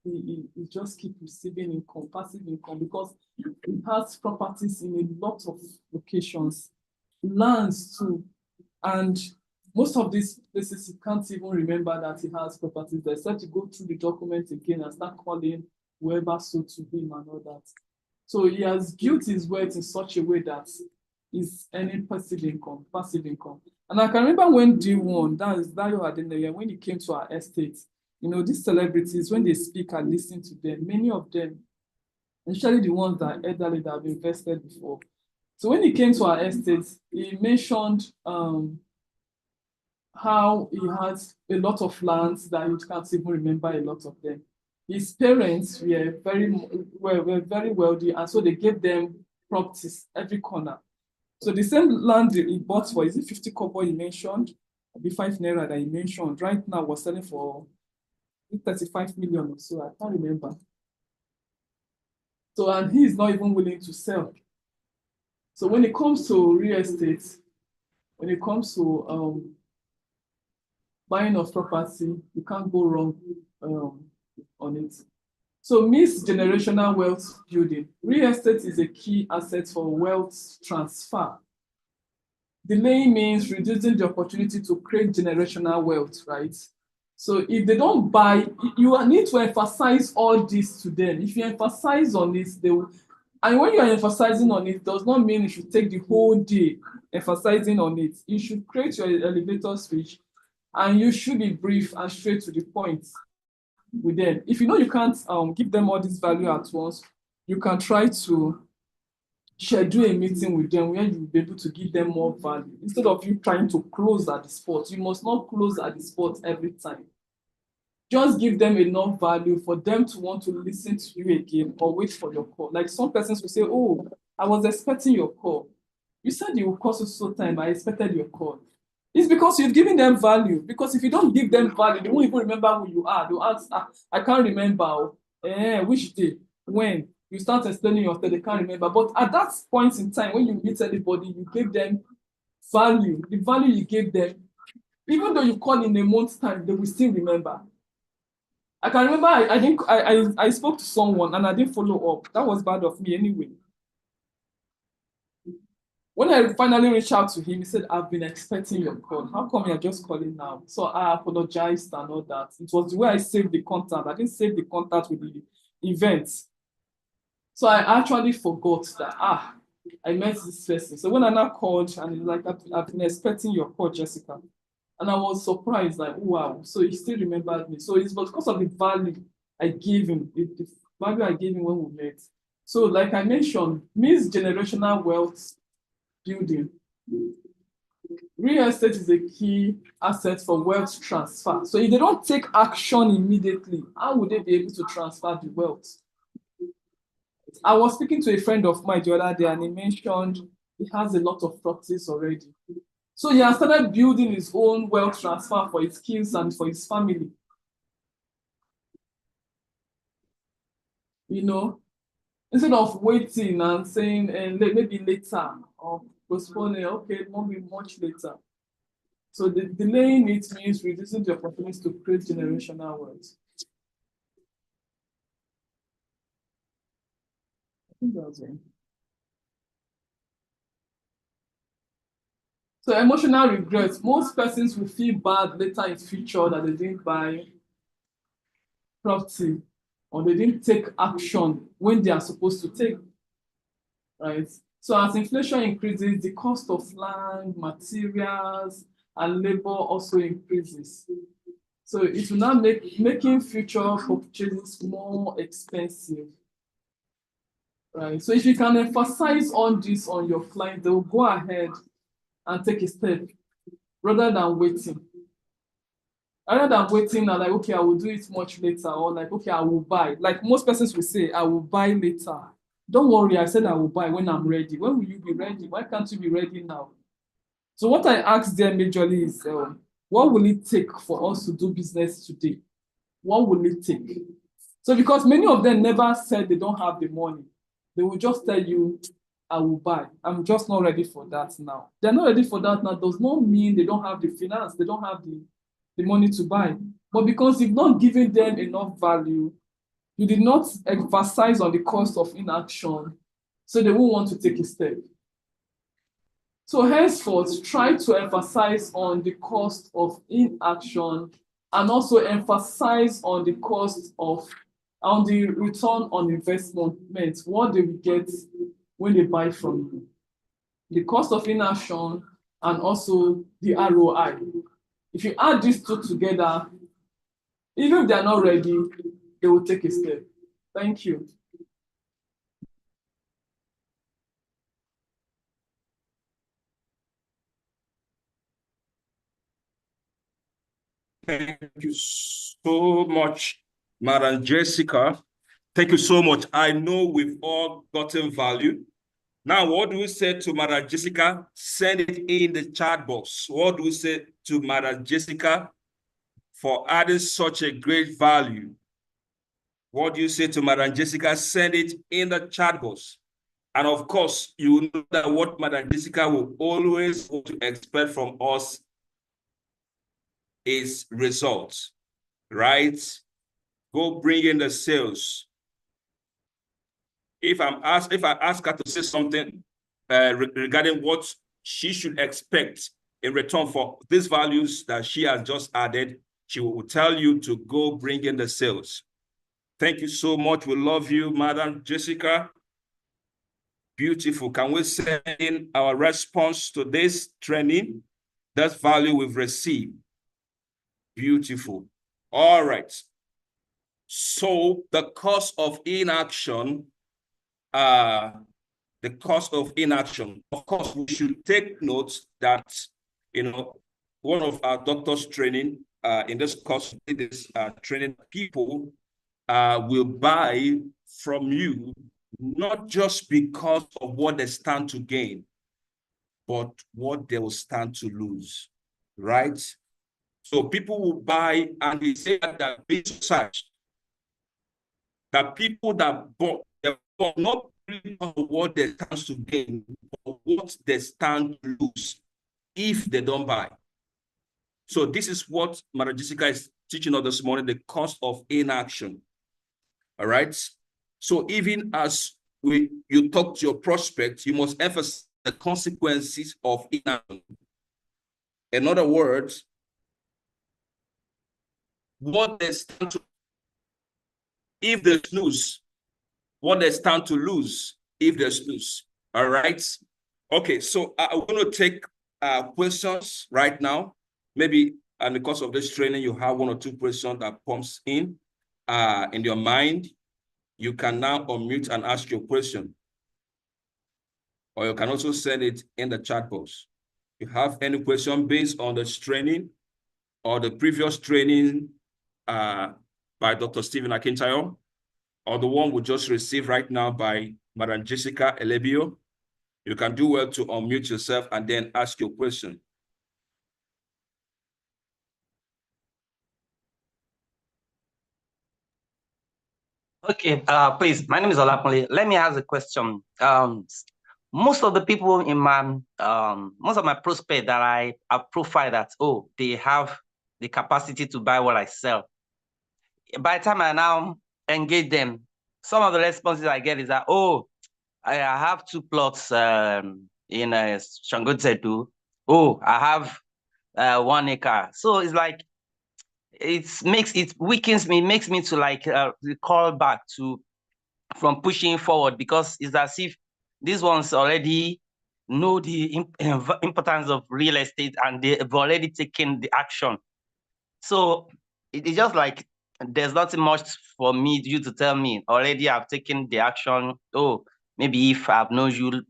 he just keep receiving income, passive income, because he has properties in a lot of locations, lands too. And most of these places, he can't even remember that he has properties there, except to go through the documents again and start calling whoever sold to him and all that. So he has built his wealth in such a way that he's earning passive income. And I can remember when D1, that is Dayo Adeneye, when he came to our estate, these celebrities, when they speak and listen to them, many of them, especially the ones that are elderly that have invested before. So when he came to our estate, he mentioned how he has a lot of lands that he can't even remember a lot of them. His parents were very wealthy, and so they gave them properties every corner. So the same land he bought for, is it 50 kobo he mentioned? The 5 naira that he mentioned, right now was selling for 35 million or so, I can't remember. So, and he is not even willing to sell. So when it comes to real estate, when it comes to buying of property, you can't go wrong on it. So generational wealth building. Real estate is a key asset for wealth transfer. Delaying means reducing the opportunity to create generational wealth, right? So if they don't buy, you need to emphasize all this to them. If you emphasize on this, they will. And when you are emphasizing on it, does not mean you should take the whole day emphasizing on it. You should create your elevator speech, and you should be brief and straight to the point with them. If you know you can't give them all this value at once, you can try to schedule a meeting with them where you'll be able to give them more value. Instead of you trying to close at the spot, you must not close at the spot every time. Just give them enough value for them to want to listen to you again or wait for your call. Like some persons will say, oh, I was expecting your call. You said you would call so time, I expected your call. It's because you've given them value. Because if you don't give them value, they won't even remember who you are. They'll ask, I can't remember. Which day? When? You start explaining yourself, they can't remember. But at that point in time, when you meet anybody, you give them value. The value you gave them, even though you call in a month's time, they will still remember. I can remember I spoke to someone and I didn't follow up. That was bad of me anyway. When I finally reached out to him, he said, I've been expecting your call. How come you're just calling now? So I apologized and all that. It was the way I saved the contact. I didn't save the contact with the event. So I actually forgot that, I met this person. So when I now called and he's like, I've been expecting your call, Jessica. And I was surprised, like, wow, so he still remembered me. So it was because of the value I gave him, the value I gave him when we met. So like I mentioned, generational wealth building. Real estate is a key asset for wealth transfer. So if they don't take action immediately, how would they be able to transfer the wealth? I was speaking to a friend of mine the other day and he mentioned he has a lot of properties already. So he has started building his own wealth transfer for his kids and for his family. Instead of waiting and saying maybe later or postponing, okay, maybe much later. So the delaying it means reducing the opportunities to create generational wealth. I think that was it. So emotional regret. Most persons will feel bad later in future that they didn't buy property or they didn't take action when they are supposed to take, right? So as inflation increases, the cost of land, materials, and labor also increases. So it will now making future purchases more expensive, right? So if you can emphasize on this on your client, they will go ahead and take a step rather than waiting. Rather than waiting and like, okay, I will do it much later, or like, okay, I will buy. Like most persons will say, I will buy later. Don't worry, I said I will buy when I'm ready. When will you be ready? Why can't you be ready now? So what I asked them majorly is, what will it take for us to do business today? What will it take? So because many of them never said they don't have the money. They will just tell you, I will buy. I'm just not ready for that now. They're not ready for that now does not mean they don't have the finance, they don't have the money to buy. But because you've not given them enough value, you did not emphasize on the cost of inaction, so they won't want to take a step. So henceforth, try to emphasize on the cost of inaction and also emphasize on the cost of, on the return on investment, what they will get when they buy from you. The cost of inaction and also the ROI. If you add these two together, Even if they are not ready, they will take a step. Thank you. Thank you so much, Madam Jessica. Thank you so much. I know we've all gotten value. Now, what do we say to Madam Jessica? Send it in the chat box. What do we say to Madam Jessica for adding such a great value? What do you say to Madam Jessica? Send it in the chat box. And of course, you know that what Madam Jessica will always want to expect from us is results, right? Go bring in the sales. If I ask her to say something regarding what she should expect in return for these values that she has just added, she will tell you to go bring in the sales. Thank you so much. We love you, Madam Jessica. Beautiful. Can we send in our response to this training? That's value we've received. Beautiful. All right. So the cost of inaction, of course, we should take note that, you know, one of our doctors training in this course, this training, people will buy from you, not just because of what they stand to gain, but what they will stand to lose, right? So people will buy, and we say that research, that people that bought, they bought not really because of what they stand to gain, but what they stand to lose if they don't buy. So this is what Madam Jessica is teaching us this morning, the cost of inaction. All right. So even as you talk to your prospect, you must emphasize the consequences of inaction. In other words, what they stand to, if they snooze, what they stand to lose if they snooze. All right. Okay. So I'm going to take questions right now. Maybe in the course of this training, you have one or two questions that pumps in your mind. You can now unmute and ask your question. Or you can also send it in the chat box. If you have any question based on this training or the previous training by Dr. Stephen Akintayo, or the one we just received right now by Madam Jessica Elebio, you can do well to unmute yourself and then ask your question. Okay, please. My name is Olakunle. Let me ask a question. Most of the people in my most of my prospects that I profile that they have the capacity to buy what I sell. By the time I now engage them, some of the responses I get is that I have 2 plots in Shangotetu. I have 1 acre. So it's like it weakens me, makes me to like recall back to from pushing forward, because it's as if these ones already know the importance of real estate and they've already taken the action. So it's just like there's nothing much for you to tell me. Already I've taken the action. Maybe if I've known you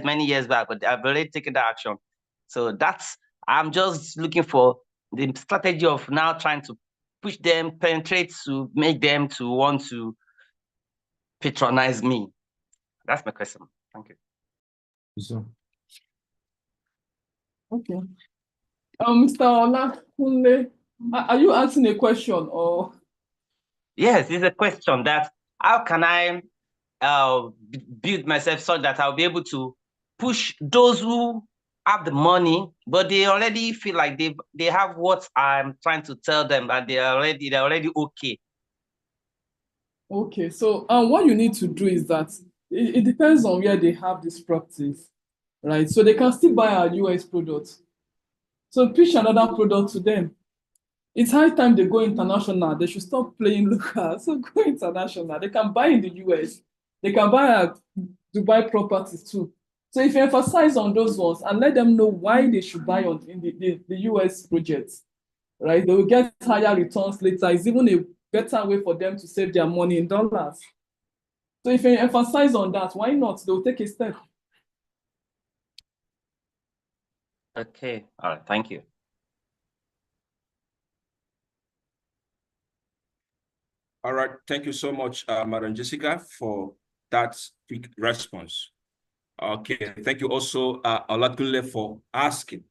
many years back, but I've already taken the action. So I'm just looking for the strategy of now trying to push them, penetrate, to make them to want to patronize me. That's my question. Thank you. So, Okay. Mr. Olakunle, are you asking a question or? Yes, it's a question that how can I build myself so that I'll be able to push those who have the money, but they already feel like they have what I'm trying to tell them, and they're already okay. Okay, so what you need to do is that it depends on where they have this practice, right? So they can still buy our US product. So pitch another product to them. It's high time they go international. They should stop playing local. So go international. They can buy in the US. They can buy at Dubai properties too. So if you emphasize on those ones and let them know why they should buy in the US projects, right? They will get higher returns later. It's even a better way for them to save their money in dollars. So if you emphasize on that, why not? They'll take a step. Okay, all right, thank you. All right, thank you so much, Madam Jessica, for that quick response. Okay, thank you also, Olatunle, for asking.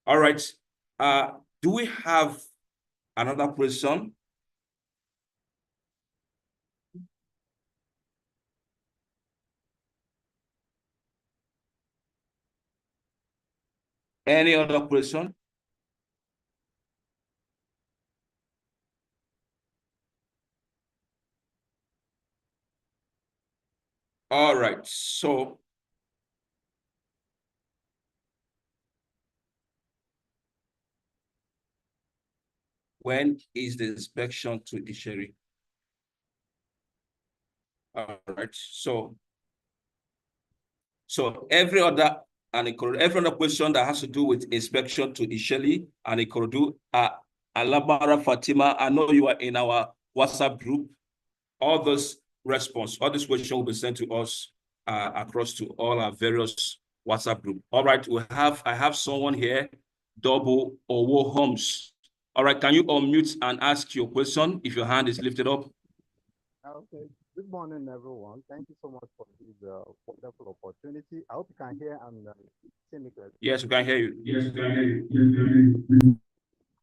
All right, do we have another question? Any other question? All right, so when is the inspection to issue? All right, so every other question that has to do with inspection to Isheli and Ikorodu, Alabara Fatima, I know you are in our WhatsApp group. All this question will be sent to us across to all our various WhatsApp group. All right, I have someone here, Double Owo Holmes. All right, can you unmute and ask your question if your hand is lifted up? Okay. Good morning, everyone. Thank you so much for this wonderful opportunity. I hope you can hear and see me clearly. Yes, we can hear you. Yes, we can hear you.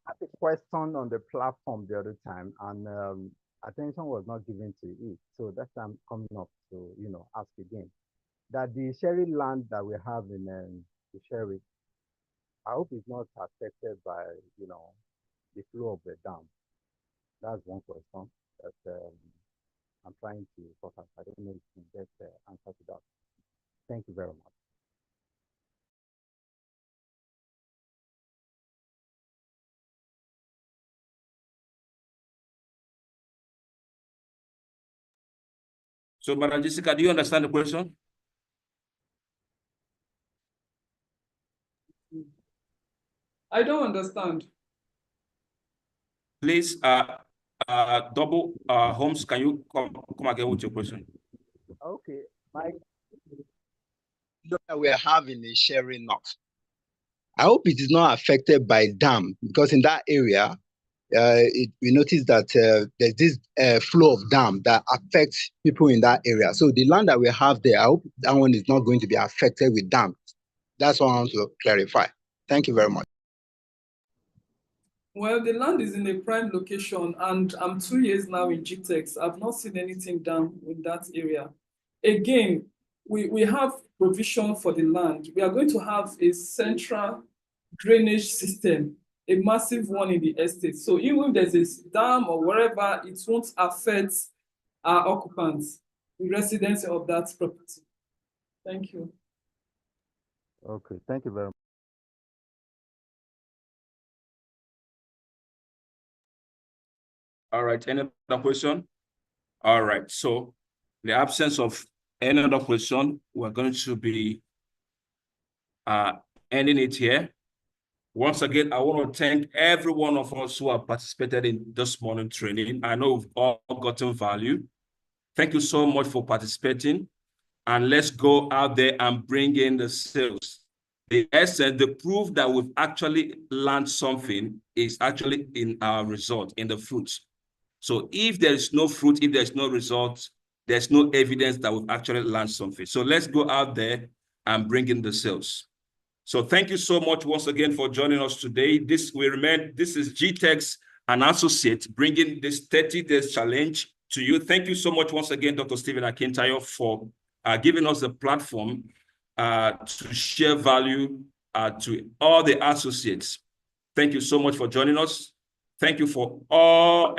I had a question on the platform the other time, and attention was not given to it. So that's why I'm coming up to, ask again. That the Sherry land that we have in the Sherry, I hope it's not affected by, the flow of the dam. That's one question that I'm trying to focus. I don't know if you can get the answer to that. Thank you very much. So, Madam Jessica, do you understand the question? I don't understand. Please, Double Holmes, can you come again with your question? Okay, we are having a sharing off. I hope it is not affected by dam, because in that area, we notice that there's this flow of dam that affects people in that area. So the land that we have there, I hope that one is not going to be affected with dam. That's what I want to clarify. Thank you very much. Well, the land is in a prime location, and I'm 2 years now in Gtext. I've not seen anything done in that area. Again, we have provision for the land. We are going to have a central drainage system, a massive one in the estate. So even if there's a dam or wherever, it won't affect our occupants, the residents of that property. Thank you. Okay, thank you very much. All right, any other question? All right, so in the absence of any other question, we're going to be ending it here. Once again, I want to thank every one of us who have participated in this morning training. I know we've all gotten value. Thank you so much for participating. And let's go out there and bring in the sales. The essence, the proof that we've actually learned something is actually in our result, in the fruits. So if there is no fruit, if there's no result, there's no evidence that we've actually learned something. So let's go out there and bring in the sales. So thank you so much once again for joining us today. This is Gtext Associates bringing this 30 days challenge to you. Thank you so much once again, Dr. Stephen Akintayo, for giving us the platform to share value to all the associates. Thank you so much for joining us. Thank you for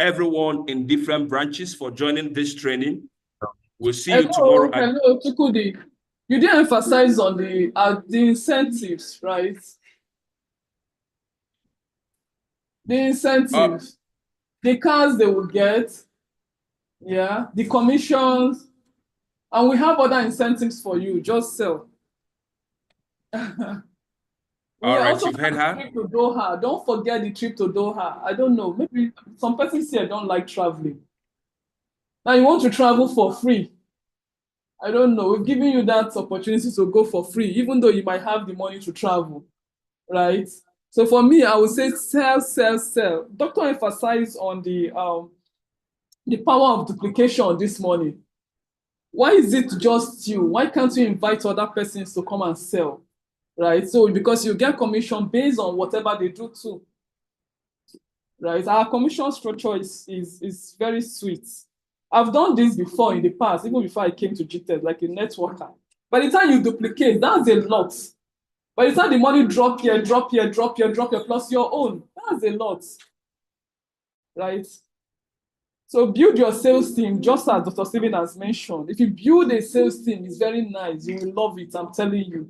everyone in different branches for joining this training. We'll see you tomorrow. Hello, Chukudi. You didn't emphasize on the incentives, right? The incentives, the cars they will get, yeah, the commissions, and we have other incentives for you. Just sell. All right, also you've heard have her. the trip to Doha. Don't forget the trip to Doha. I don't know. Maybe some persons here don't like traveling. Now you want to travel for free. I don't know. We've given you that opportunity to go for free, even though you might have the money to travel, right? So for me, I would say sell, sell, sell. Doctor emphasized on the power of duplication this morning. Why is it just you? Why can't you invite other persons to come and sell, right? So because you get commission based on whatever they do too, right? Our commission structure is very sweet. I've done this before in the past, even before I came to Gtext, like a networker. By the time you duplicate, that's a lot. By the time the money drop here, drop here, drop here, drop here, plus your own, that's a lot, right? So build your sales team, just as Dr. Stephen has mentioned. If you build a sales team, it's very nice. You will love it, I'm telling you.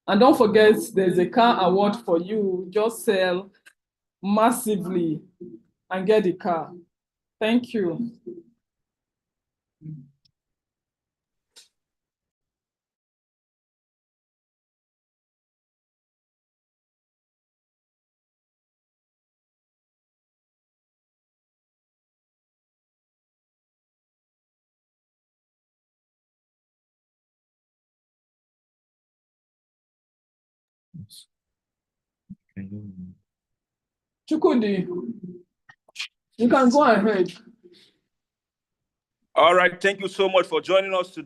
And don't forget, there's a car award for you. Just sell massively and get the car. Thank you. Chukwudi, you can go ahead. All right, thank you so much for joining us today.